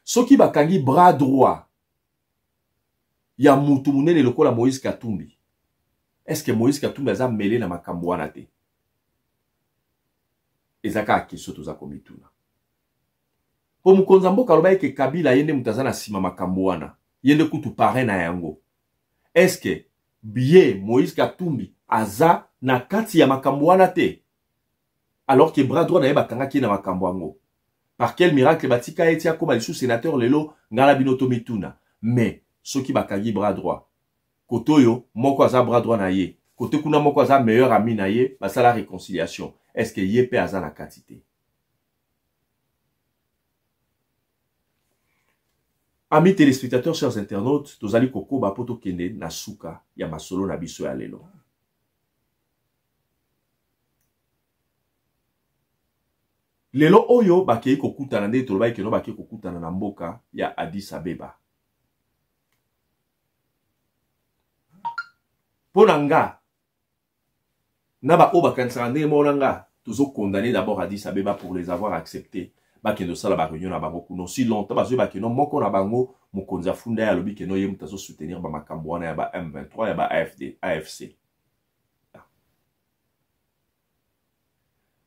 Soki bakangi bras droit ya mutu munene lokola Moïse Katumbi. Est-ce que Moïse Katumbi aza mêlé na makambo wana te? Ezaka question toza komituna. Po mukonza mboka loba ke Kabila yende mutazana sima makambo wana. Yende kutu pare na yango. Est-ce que biye Moïse Katumbi aza na kati ya makambo wana te? Alors que bras droit na ye bakanga ki na makambo yango. Par quel miracle batika eti akoma lisu sénateur lelo ngala binoto mituna. Mais soki bakangi bras droit. Kotoyo moko aza bras droit na ye. Kote kuna moko aza meilleur ami na ye, basala réconciliation. Est-ce que ye pe aza na kati te? Amis téléspectateurs, chers internautes, tozali koko bapoto kende na suka ya masolo na biso ya lelo. Lelo oyo bakei kokutana nde tolobai keno bakei kokutana na mboka ya Addis Abeba. Ponanga Naba oba kansande monanga. Toujours condamné d'abord à Addis Abeba pour les avoir acceptés. Bakendo sala ba réunion na bango kuno si longtemps bazo bakeno moko na bango mokonza funda ya lobi keno yemu tazo soutenir ba makambo wana ya ba M23 ya ba AFC.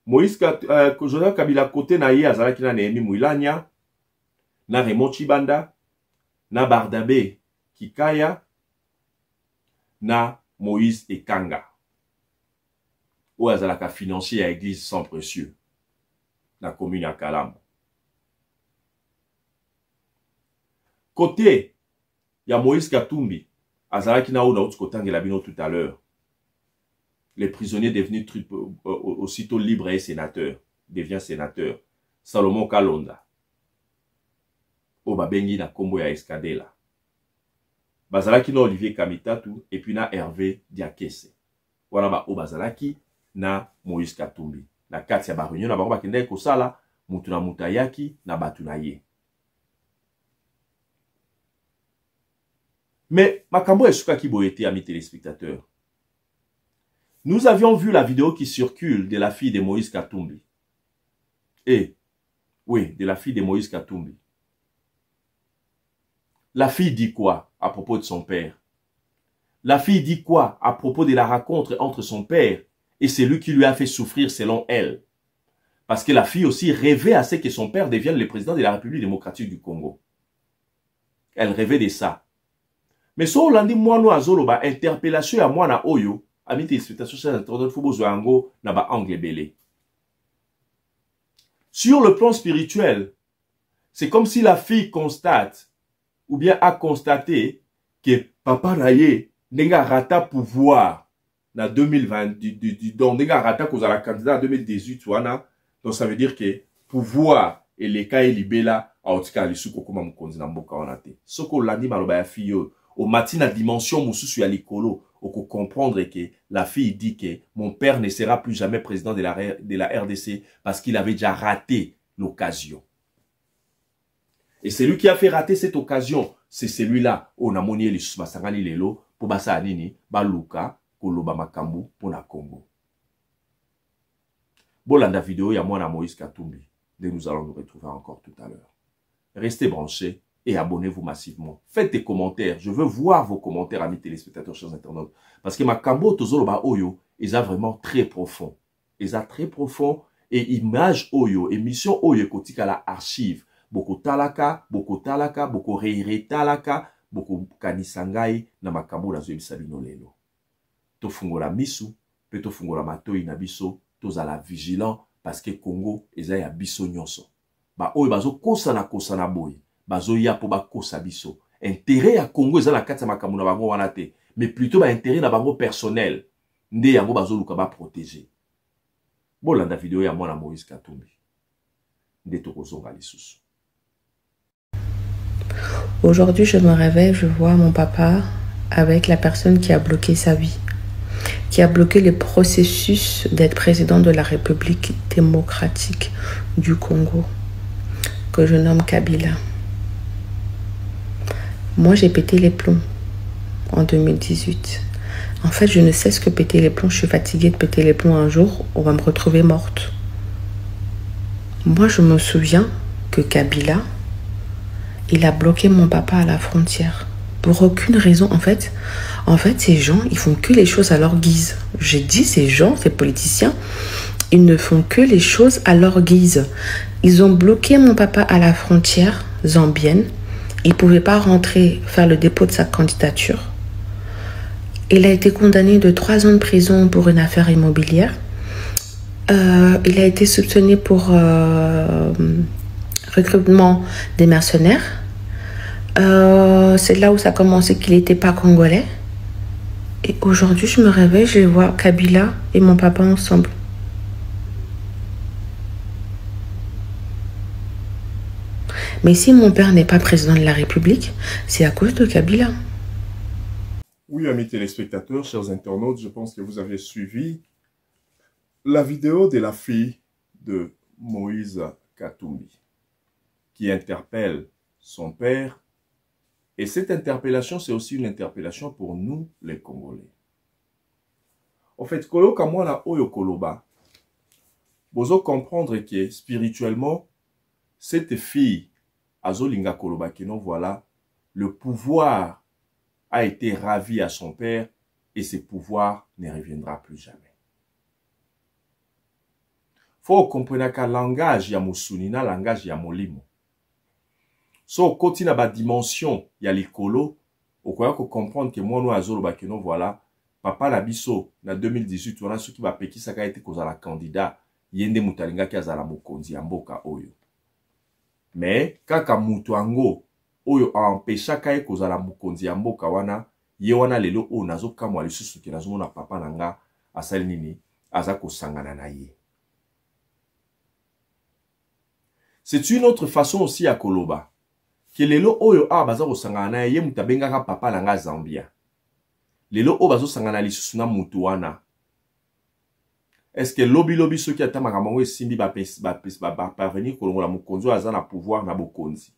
Moïse Joseph Kabila côté na ye azalaki na Néhémie Mouilania na Raymond Chibanda na Bardabe Kikaya na Moïse Ekanga. Ou azalaka financier à église sans précieux na commune à Kalambo. Côté ya Moïse Katumbi azalaki na ouna outu kotangela bino tout à l'heure. Les prisonniers devenus aussitôt libres et sénateurs devient sénateur. Salomon Kalonda o babengi na kombo ya Escadela. Bazalaki na Olivier Kamitatu et puis na Hervé Diakese. Wana ba o bazalaki na Moïse Katumbi. Na kati ya ba réunion na bango bakende kosala mutu na mutayaki na batu na ye. Mais makambo esuka ki boyete amis téléspectateurs. Nous avions vu la vidéo qui circule de la fille de Moïse Katumbi. Oui, de la fille de Moïse Katumbi. La fille dit quoi à propos de son père? La fille dit quoi à propos de la rencontre entre son père et celui qui lui a fait souffrir selon elle? Parce que la fille aussi rêvait à ce que son père devienne le président de la République démocratique du Congo. Elle rêvait de ça. Mais so landi mwano azoloba interpellation ya mwana oyo ami téléspectateurs sur internet faut bozo na ba angle belé. Sur le plan spirituel, c'est comme si la fille constate ou bien a constaté que papa naye nenga rata pouvoir na 2020 donc nenga rata cause à la candidat en 2018 wana. Donc ça veut dire que pouvoir et les cas libela a otika lisuko kuma mukonzi na mboka wana te. Soko landi maloba ya fille au matin à dimension mususu ya likolo oko comprendre que la fille dit que mon père ne sera plus jamais président de la RDC parce qu'il avait déjà raté l'occasion. Et celui qui a fait rater cette occasion, c'est celui-là. On a monié les masangani lelo pour basa anini baluka koloba makambu pour na Congo. Bolanda vidéo ya moi na Moïse Katumbi. Et nous allons nous retrouver encore tout à l'heure. Restez branchés et abonnez-vous massivement. Faites des commentaires. Je veux voir vos commentaires, amis téléspectateurs, chers internautes. Parce que Makambo Tozoloba Oyo, ils ont vraiment très profond. Ils ont très profond. Et image Oyo, émission Oyo, kotika la archive. Boko talaka, boko reire talaka, boko kanisangai, na Makambo la zoe bisabino lelo. Tofungola misu, pe tofungola matoi na biso, tozala vigilant, parce que Congo, ils ont biso nyonso. Ba Oyo bazo kosana boy. Bazo ya po ba kosa biso. Intérêt à Congo eza na kati ya makambo na bango wana te, mais plutôt ba intérêt na bango personnel. Nde yango bazo luka ba protéger. Bolanda vidéo ya mwana Moïse Katumbi. Nde tokozonga lisusu. Aujourd'hui, je me réveille, je vois mon papa avec la personne qui a bloqué sa vie, qui a bloqué le processus d'être président de la République démocratique du Congo, que je nomme Kabila. Moi, j'ai pété les plombs en 2018. En fait, je ne sais ce que péter les plombs. Je suis fatiguée de péter les plombs. Un jour, on va me retrouver morte. Moi, je me souviens que Kabila, il a bloqué mon papa à la frontière. Pour aucune raison, en fait, ces gens, ils font que les choses à leur guise. J'ai dit, ces gens, ces politiciens, ils ne font que les choses à leur guise. Ils ont bloqué mon papa à la frontière zambienne. Il ne pouvait pas rentrer, faire le dépôt de sa candidature. Il a été condamné de 3 ans de prison pour une affaire immobilière. Il a été soupçonné pour recrutement des mercenaires. C'est là où ça a commencé qu'il n'était pas congolais. Et aujourd'hui, je me réveille, je vois Kabila et mon papa ensemble. Mais si mon père n'est pas président de la République, c'est à cause de Kabila. Oui, amis téléspectateurs, chers internautes, je pense que vous avez suivi la vidéo de la fille de Moïse Katumbi qui interpelle son père. Et cette interpellation, c'est aussi une interpellation pour nous, les Congolais. En fait, koloka mwana oyo koloba, bozo comprendre que spirituellement, cette fille, azolinga koloba que non, voilà, le pouvoir a été ravi à son père et ce pouvoir ne reviendra plus jamais. Faut comprendre que langage ya musuni na langage ya molimo. So koti na ba dimension ya likolo, okoya ko comprendre que moi no azolo ba que non voilà, papa na biso na 2018 wana soki ba pekisa ka été kozala candidat, yende mutalinga ki azala mokonzi ya mboka oyo. Mais kaka mutu ango oyo empêcha ka kozala mokonzi ya mboka wana, ye wana lelo o nazo kamwa lisusu ki nazo mona papa nanga asali nini aza kosangana na ye. C'est une autre façon aussi à koloba. Que lelo oyo a baza kosangana na ye mutabenga ka papa nanga Zambia. Lelo o bazo sangana lisusu na mutu wana. Est-ce que lobi ceux qui attendent makambo simbi ba parvenir kolongola mokonzi aza na pouvoir na bokonzi?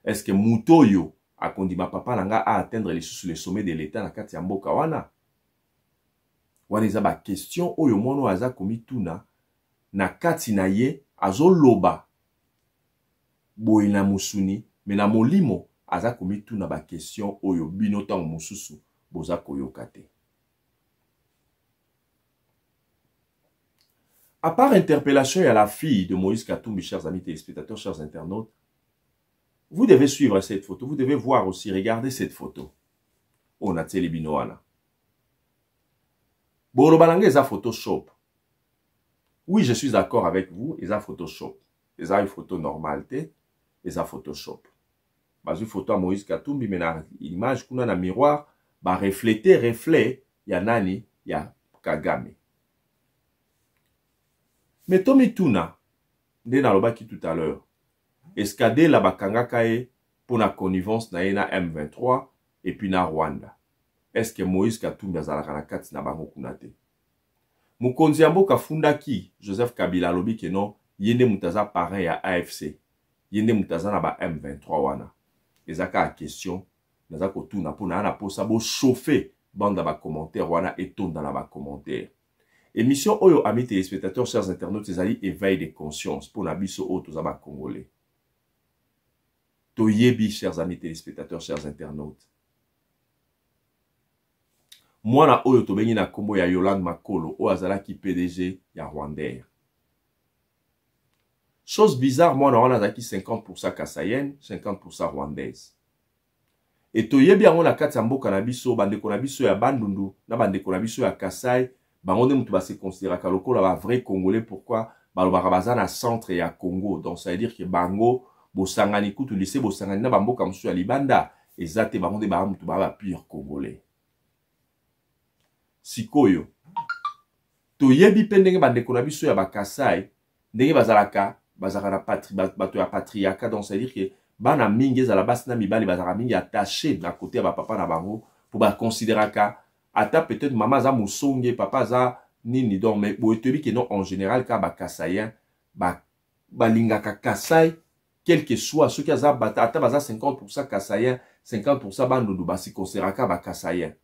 Est-ce que muto yo akondi ma papa nanga a atteindre lisusu le sommet de l'état na kati ya mboka wana? Wana eza ba question oyo mono aza komituna na kati na ye azoloba boye na musuni mais na molimo aza komituna ba question oyo bino tango mususu boza koyoka te. À part interpellation à la fille de Moïse Katumbi, chers amis téléspectateurs, chers internautes, vous devez suivre cette photo, vous devez voir aussi, regarder cette photo. On a télé binoana. Bolobalanga eza Photoshop. Oui, je suis d'accord avec vous, eza Photoshop. Eza une photo normale, eza Photoshop. Bas une photo à Moïse Katumbi, mais na image kuna na miroir, ba reflet, ya nani, ya Kagame. Mais Tommy Tuna, nde nalobaki tout à l'heure, escadé la bakanga kae pour la connivence na na M23 et puis na Rwanda. Est-ce que Moïse Katumbi azalaka na kati na bango kuna te? Mokonzi ya mboka fundaki Joseph Kabila lobi ke non, yende mutaza parrain ya AFC. Yende mutaza na ba M23 wana. Ezaka a question, naza ko tuna po na posa bo chauffer banda ba commentaire wana etonda na ba commentaire. Émission Oyo, amis téléspectateurs, chers internautes, ezali éveil de conscience pour nabiso o tozaba congolais. Toyebi, chers amis téléspectateurs, chers internautes. Moi na Oyo tobengi na kombo ya Yolande Makolo, o azalaki PDG ya Rwandair. Chose bizarre, moi na wana azalaki 50% kassaïenne, 50% rwandaise. Et toyebi yango na kati ya mboka na biso, bandeko na biso ya Bandundu, na bandeko na biso ya Kasai, bango mutu ba se considérer ka lokola ba vrai congolais. Pourquoi? Balobaka baza na centre ya Congo. Donc ça veut dire que bango bosangani kutu lycée bosangani na bamboka musu ya libanda ezate bango de ba mutu ba pur congolais. Sikoyo toyebi pe ndenge bandeko na biso ya bakasai ndenge bazalaka na bato ya patriarcat. Donc ça veut dire que bana mingi ezala basi na mibali bazalaka mingi attaché na côté ya ba papa na bango pour ba considérer ka ata peut-être maman za musonge, papa za nini. Donc mais boetebi que non en général ka ba kasayen ba lingaka kasai quel que soit ceux qui a ata baza 50% kasayen 50% bandundu ba si considéraka ba kasayen.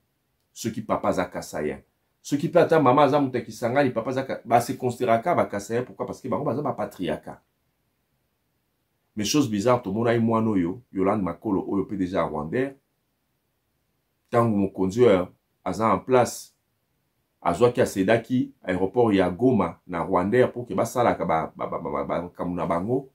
Ceux qui papa za kasayen, ceux qui peut ata maman za mutaki sangani papa za ba si considéraka ba kasayen. Pourquoi? Parce que bango baza ba patriarcat. Mais chose bizarre, to mona imwano yo Yolande Makolo oyo pe déjà Rwandais tango mokonzi aza en place azwaki asedaki aéroport ya Goma na Rwanda pour que basalaka kamuna bango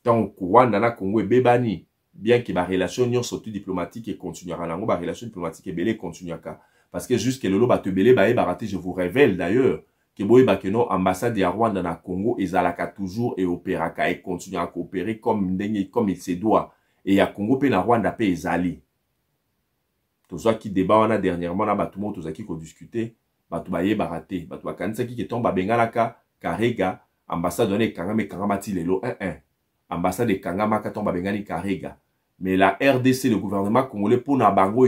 tant Rwanda na Congo ebebani bien que ba relation nyonso tout diplomatique et continuera nango ba relation diplomatique ebele continuaka parce que jusque lelo bato ebele baraté. Je vous révèle d'ailleurs que boyeba que non ambassade ya Rwanda na Congo ezalaka toujours et opéraka et continue à coopérer comme il se doit. Et ya Congo pe na Rwanda pe ezali toza ki débat wana dernièrement na batu mo toza ki ko discuter batu baye baraté batu bakanisa ki tomba bengalaka Karega ambassade wana ekanga me kanga mati lelo ambassade ekanga maka tomba bengani Karega. Mais la RDC, le gouvernement congolais pour na bango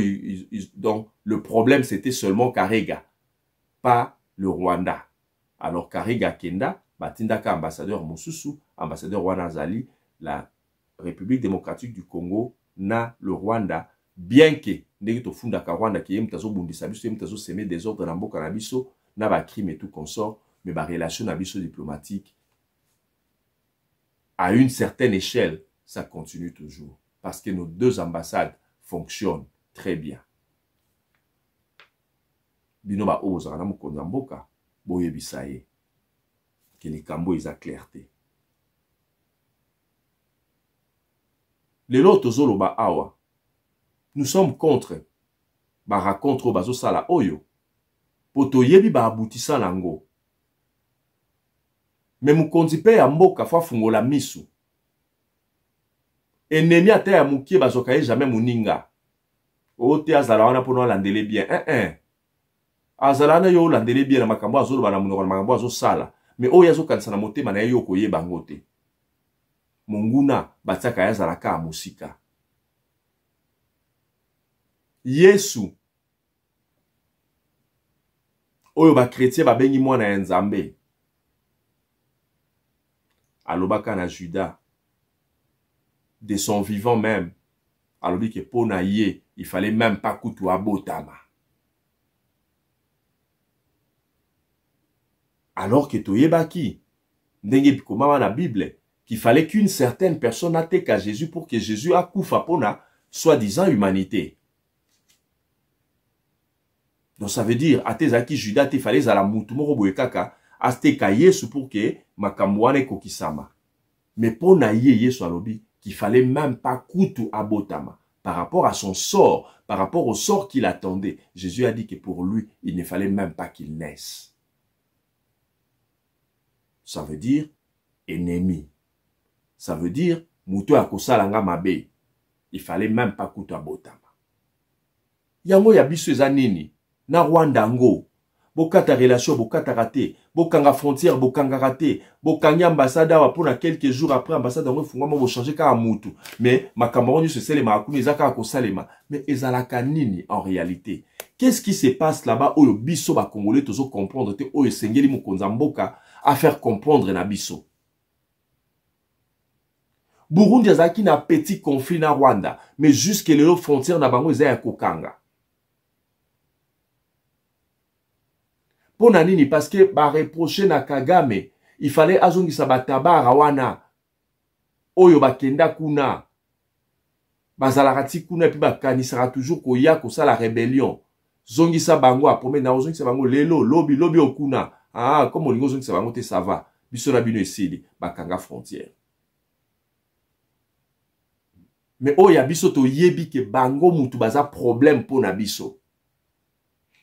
donc le problème c'était seulement Karega, pas le Rwanda. Alors Karega kenda batindaka ambassadeur Mosusu, ambassadeur wana zali la République démocratique du Congo na le Rwanda, bien que ndenge tofundaka Rwanda ki yem tazo bundisa biso yem tazo semer des ordres na mboka na biso na ba crime et tout consort, mais ba relation na biso diplomatique à une certaine échelle, ça continue toujours parce que nos deux ambassades fonctionnent très bien. Bino ba oza na mokonza mboka boyebisa ye que les cambo ils a clarté. Les lotos zoloba awa. Nous sommes contre ba racontre bazo sala oyo. Poto yebi ba aboutissa lango. Mais mukonzi pe ya mboka fa fungola misu. Ennemi ate ya mukie bazoka ye jamais muninga. Ote azala wana pono landele bien. Azala na yo landele bien na makambo azoloba na munoko na makambo azosala. Mais oyo azokanisa na motema na ye yo koyeba ngote. Munguna bataka ya zalaka musika. Yesu oyo ba chrétien ba bengi mwana ya Nzambe. Alobaka na Judas de son vivant même. Alobi ke pona ye, il fallait même pas kutu abotama. Alors que toyebaki ndenge bikomama na Bible qu'il fallait qu'une certaine personne atteigne à Jésus pour que Jésus akoufa pona soi-disant humanité. Donc ça veut dire atezaki Judas te fallait ala mutu moko boye kaka asteka Yesu pour que makamwane kokisama. Mais pona ye Yesu alobi qu'il fallait même pas kutu abotama par rapport à son sort, par rapport au sort qu'il attendait. Jésus a dit que pour lui, il ne fallait même pas qu'il naisse. Ça veut dire ennemi. Ça veut dire muto akosalanga mabe. Il fallait même pas kutu abotama. Yango ya biso eza nini na Rwanda ngo. Bokata relation, bokata raté, bokanga frontière, bokanga raté, bokanga ambassade wa pour quelques jours après ambassade ngo fungwa mo changer ka mutu. Mais makambo nyo se selema akuni ezaka ko salema. Mais ezalaka nini en réalité? Qu'est-ce qui se passe là-bas oyo biso ba congolais tozo comprendre te oyo sengeli mukonza mboka à faire comprendre na biso? Burundi azaki na petit conflit na Rwanda, mais jusque les frontières na bango ezaya kokanga. Pona nini parce que ba reprocher na Kagame, il fallait azongisa batabara wana oyo bakenda kuna bazalarati kuna pi bakanisara toujours koya ko sala rébellion. Zongisa bango apome na zongisa bango lelo lobi okuna. Ah comme olingo zongisa bango te ça va. Biso na bino esili bakanga frontière. Mais oya biso to yebi ke bango mutu baza problème pona biso.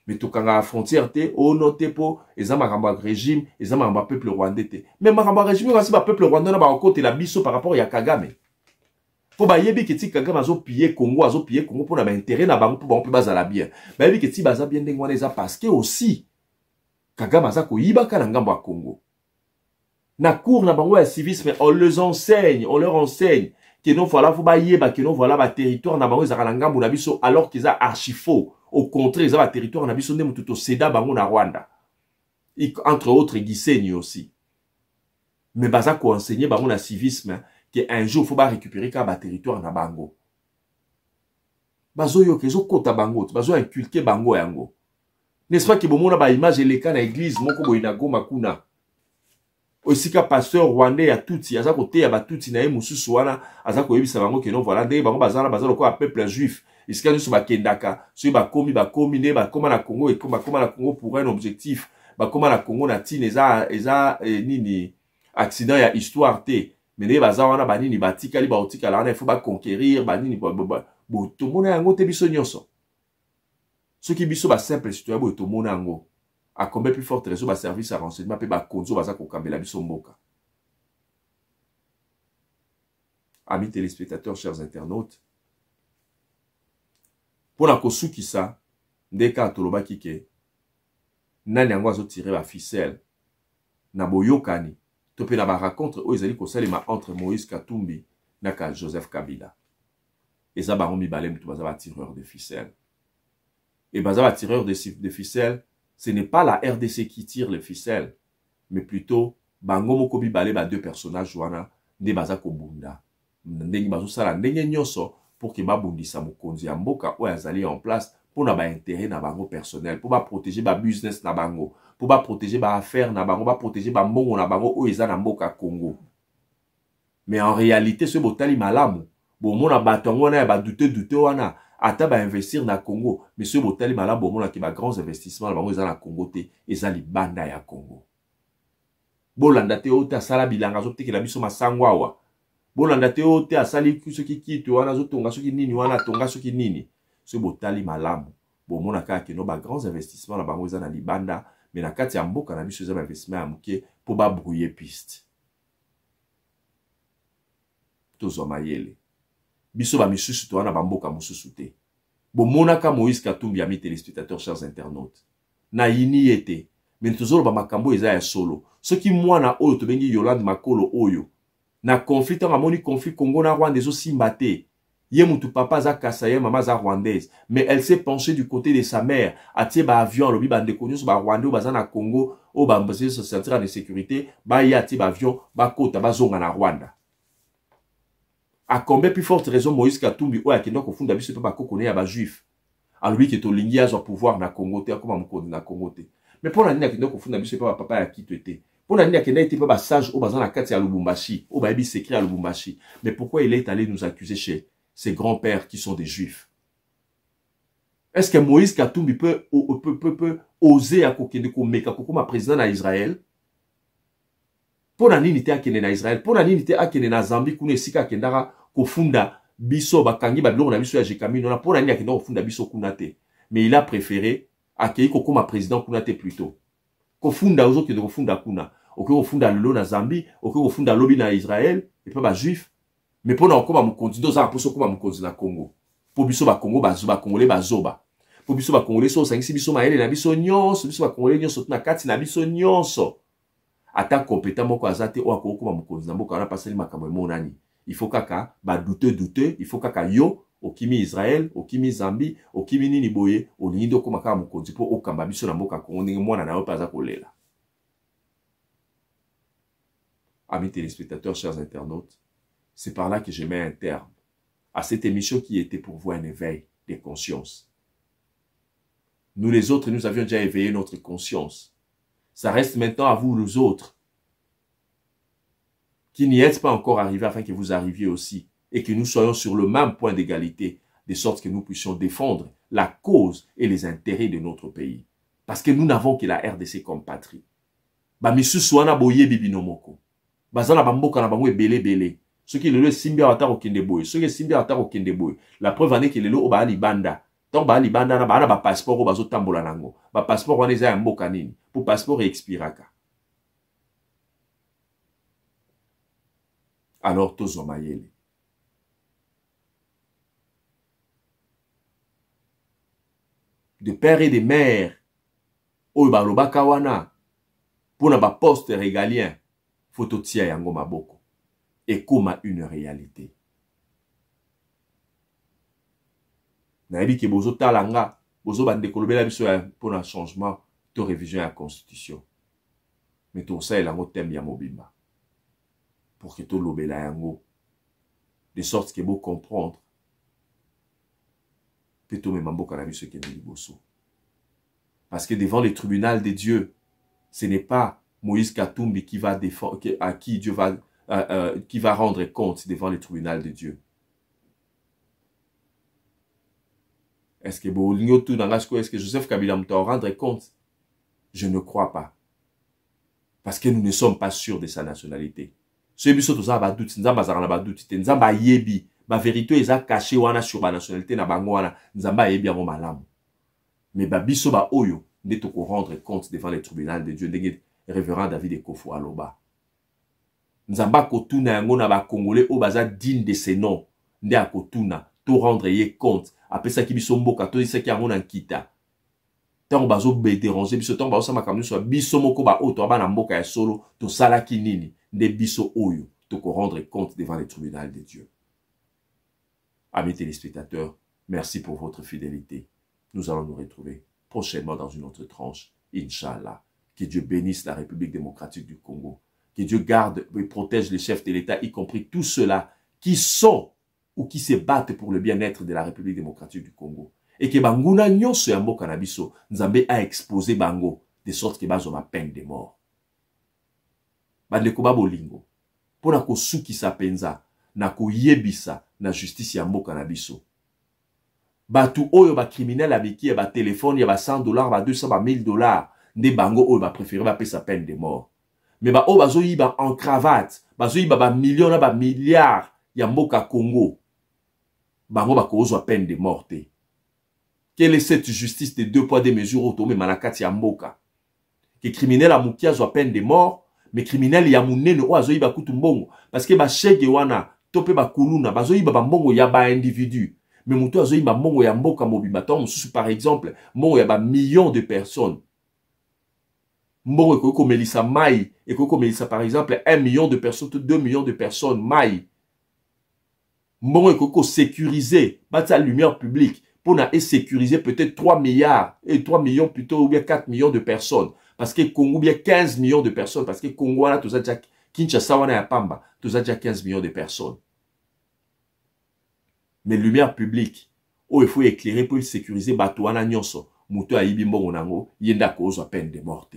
Mais to kanga frontière te o no te po eza makambo régime eza makambo peuple rwandais te. Mais makambo régime kasi ba peuple rwandais na ba côté la biso par rapport ya Kagame. Po ba yebi ke ti Kagame azo piller Congo pona ba intérêt na bango po ba on peut bazala bien. Ba yebi ke ti baza bien ndenge wana eza parce que aussi Kagame aza ko yibaka na ngambo ya Congo. Na cour na bango ya civisme on leur enseigne que non voilà faut ba yeba que non voilà ba territoire na bango ezaka na ngambo na biso alors qu'ils a archi faux. Au contraire, ils ont un territoire na biso ndemu tout Seda bango na Rwanda. Entre autres Gisenyi aussi. Mais baza ko enseigner bango na civisme que un jour faut ba récupérer ka ba territoire na bango. Bazo yo kezo kota bango, bazo inculquer bango yango. N'est-ce pas que bomona ba image eleka na église moko boyina Goma kuna. Osika pasteur rwandais ya tuti aza ko te ya ba tuti na ye mususu wana aza ko yebisa bango que non voilà ndenge bango bazala bazalo ko peuple juif. Iska nyusu bakendaka so bakomi ne bakoma na Congo et bakoma na Congo pour un objectif bakoma na Congo na tine eza nini accident ya histoire te mais ne baza wana banini batikali ba otikala wana il faut ba conquérir banini bo to mona yango te biso nyonso ceux qui biso ba simple citoyen bo to mona yango a combien plus forte raison ba service à renseignement pe ba konzo baza ko kambela biso mboka. Amis téléspectateurs, chers internautes, pour la kosukisa ndeka tolobaki ke nani yango azo tirer la ficelle na boyokani to pe na ba raconte o ezali ko salema entre Moïse Katumbi na ka Joseph Kabila. Eza ba romi balem to baza ba tireur de ficelle. Et baza ba tireur de ficelle, ce n'est pas la RDC qui tire les ficelles, mais plutôt bango moko bi balé ba deux personnages wana nde baza ko bunda. Ndenge bazo sala ndenge nyonso pour que babundisa mokonzi ya mboka oyo azali en place pour na ba intérêt na bango personnel, pour ba protéger ba business na bango, pour ba protéger ba affaire na bango, ba protéger ba mbongo na bango oyo eza na mboka Congo. Mais en réalité ce botali malamu bon mona bato yango wana ya ba douter wana ata ba investir na Congo, mais ce botali malamu bon mona ki ba grands investissements na bango eza na Congo te, eza libanda ya Congo. Bolanda te ote asala bilanga zo tekela biso masango awa. Bolanda te ote asali soki kitu wana zo tonga soki nini wana tonga soki nini. Ce botali malamu bon mona kaka no ba grands investissements na bango eza na libanda, mais na kati ya mboka na biso eza ba investissement ya muke pour ba brouiller piste. Tozo mayele. Biso ba misusu to wana ba mboka mususu te. Bon mona ka Moïse Katumbi ami téléspectateurs chers internautes. Na yini yete. Mais toujours ba makambo eza ya solo. Ce qui mwana oyo to bengi Yolande Makolo oyo. Na conflit en amoni conflit Congo na Rwanda zo simbate. Ye mutu papa za kasaye mama za rwandaise, mais elle s'est penchée du côté de sa mère. Atie ba avion lobi ba ndekonyo so ba Rwanda ba za na Congo o ba mbase se sentir en sécurité, ba ya atie ba avion ba kota ba zonga na Rwanda. A combien plus forte raison Moïse Katumbi oyo akenda ko funda biso pe ba kokone ya ba juif. Alobi ke to lingi azo pouvoir na Congo te akoma mukodi na Congo te. Mais pour la nini akenda ko funda biso pe ba papa ya kito te. Pour la nini akenda ete pe ba sage o ba za na kati ya Lubumbashi, o ba ebi secret à Lubumbashi. Mais pourquoi il est allé nous accuser chez ses grands-pères qui sont des juifs? Est-ce que Moïse Katumbi peut oser à kokende ko meka kokoma président na Israël? Pour la nini te akende na Israël, pour la nini te akende na Zambie kuna esika akendaka kofunda biso bakangi ba biloko na biso ya jekamino na pour la nini akenda kofunda biso kuna te. Mais il a préféré akei kokoma président kuna te plutôt. Kofunda ozo kende kofunda kuna. Ok kofunda lelo na Zambie, ok kofunda lobi na Israël et pas ba juif. Mais pour na okoma mukonzi doza pour sokoma mukonzi na Congo. Pour biso ba Congo ba congolais ba zoba. Pour biso ba congolais so sangisi biso maele na biso nyonso, biso ba congolais nyonso na kati na biso nyonso. Ata compétent moko azate o akokoma mukonzi na mboka wana pasali makambo emonani. Il faut kaka ba douter, il faut kaka yo okimi Israël, okimi Zambie, okimi nini boye, olingi okoma kaka mukonzi po okamba biso na mboka Congo ndenge mwana na yo paza kolela. Amis téléspectateurs, chers internautes, c'est par là que je mets un terme à cette émission qui était pour vous un éveil des consciences. Nous les autres, nous avions déjà éveillé notre conscience. Ça reste maintenant à vous, les autres, qui n'y êtes pas encore arrivés afin que vous arriviez aussi et que nous soyons sur le même point d'égalité, de sorte que nous puissions défendre la cause et les intérêts de notre pays. Parce que nous n'avons que la RDC comme patrie. Bamisu suana boye bibinomoko. Bazana bamboka na bango ebele. Ceux qui le simbia ata okende boy, ceux qui simbia ata okende boy. La preuve en est que le lo ba libanda. Tant ba libanda na ba passeport o bazo tambola nango. Ba passeport wana eza ya mboka nini? Pour passeport expiraka. Alors tozo mayele. De père et de mère. Oyo ba lobaka wana. Pour na ba poste régalien. Faut tia yango maboko. Et comme une réalité. Naebi ke bozo talanga, bozo bande kolobela biso pour un changement de révision à la constitution. Mais tout ça est lango thème ya mobimba. Pour que tout lobela yango de sorte que vous comprendre que tout même mboka na biso ke liboso. Parce que devant le tribunal de Dieu, ce n'est pas Moïse Katumbi qui va défendre, à qui Dieu va qui va rendre compte devant le tribunal de Dieu. Est-ce que Joseph Kabila va rendre compte? Je ne crois pas. Parce que nous ne sommes pas sûrs de sa nationalité. Ce biso toza ba doute, nzamba zara ba doute, nzamba yebi, ba vérité eza caché wana sur ba nationalité na bango wana, nzamba yebi amo malamu. Mais ba biso ba oyo nde to ko rendre compte devant le tribunal de Dieu, ndenge révérend David Ekofo aloba. Nzamba kotuna yango na ba congolais o baza digne de ses noms, nde akotuna to rendre ye compte. Après ça qui biso mboka to isa ki yango na nkita. Tant bazo be déranger biso tant bazo sama kamnu so biso moko ba o to ba na mboka ya solo to sala ki nini nde biso oyo to ko rendre compte devant le tribunal de Dieu. Amis téléspectateurs, merci pour votre fidélité. Nous allons nous retrouver prochainement dans une autre tranche, Inch'Allah. Que Dieu bénisse la République démocratique du Congo. Que Dieu garde et protège les chefs de l'État, y compris tous ceux-là qui sont ou qui se battent pour le bien-être de la République démocratique du Congo. Et que banguna nyonso ya mboka na biso, Nzambe a exposé bango, de sorte que bazo ma peine de mort. Bandeko babolingo, pona ko suki sa penza, na ko yebisa na justice ya mboka na biso. Batu oyo ba criminel abiki ya ba téléphone ya ba $100, ba 200, ba $1000, nde bango oyo ba préféré ba pe sa peine de mort. Mais ba oyo bazo yiba en cravate, bazo yiba ba millions na ba milliards ya mboka Congo. Bango ba ko ozwa peine de mort te. Quelle est cette justice de 2 poids 2 mesures automé manakati ya mboka? Que criminel a mukia zwa peine de mort, mais criminel ya munene o azo yiba kutu mbongo parce que ba chege wana tope ba kuluna bazo yiba ba mbongo ya ba individu. Mais mutu azo yiba mbongo ya mboka mobimba to mususu par exemple mbongo ya ba millions de personnes. Mbongo ekoko melisa mai ekoko melisa par exemple 1 million de personnes, 2 millions de personnes mai. Mbongo ekoko sécuriser bata lumière publique pour na sécuriser peut-être 3 milliards et 3 millions plutôt ou bien 4 millions de personnes parce que Congo bien 15 millions de personnes parce que Congo wana toza déjà Kinshasa wana ya pamba toza déjà 15 millions de personnes. Mais lumière publique oh il faut éclairer pour sécuriser bato wana nyonso muto ayibi mbongo nango yenda kozwa peine de mort.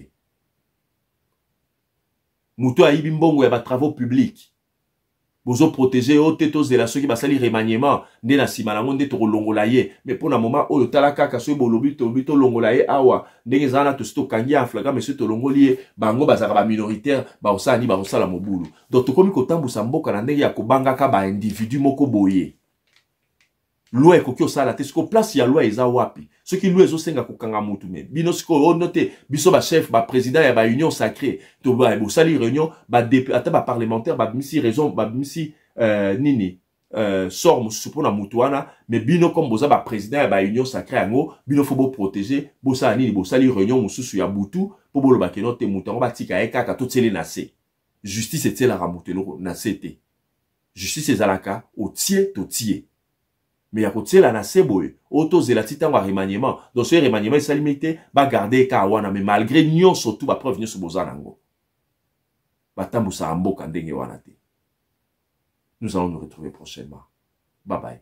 Muto ayibi mbongo ya ba travaux publics bozo protéger o tetos de la ceux qui basali remaniement nde na sima na nde to longola ye mais pour na moment oyo tala kaka so bolobi to longola ye awa ndenge zana to sto kangi aflaga monsieur to longoli bango bazaka ba minoritaire ba osani ba osala mobulu donc to komi ko tambusa mboka na ndenge ya kobanga ka ba individu moko boye loi ekoki osala te siko place ya loi eza wapi soki loi ezosenga kokanga mutu me bino siko note biso ba chef ba président ya ba union sacrée to ba bosali réunion ba ata ba parlementaire ba misi raison ba misi nini sort mususu pona mutu wana mais bino comme boza ba président ya ba union sacrée yango bino faut bo protéger bosala nini bosali réunion mususu ya butu po boloba ke note mutu ngo batika ye kaka to tsele na se justice etela ramutelo na sete justice ezalaka otie to tie. Mais il y a côté la naseboye, auto zélatita ou remaniement. Donc ce remaniement est limité, va garder kawana, mais malgré nyon surtout va prévenir ce bozanango. Batambusa ambo kandenge wanate. Nous allons nous retrouver prochainement. Bye bye.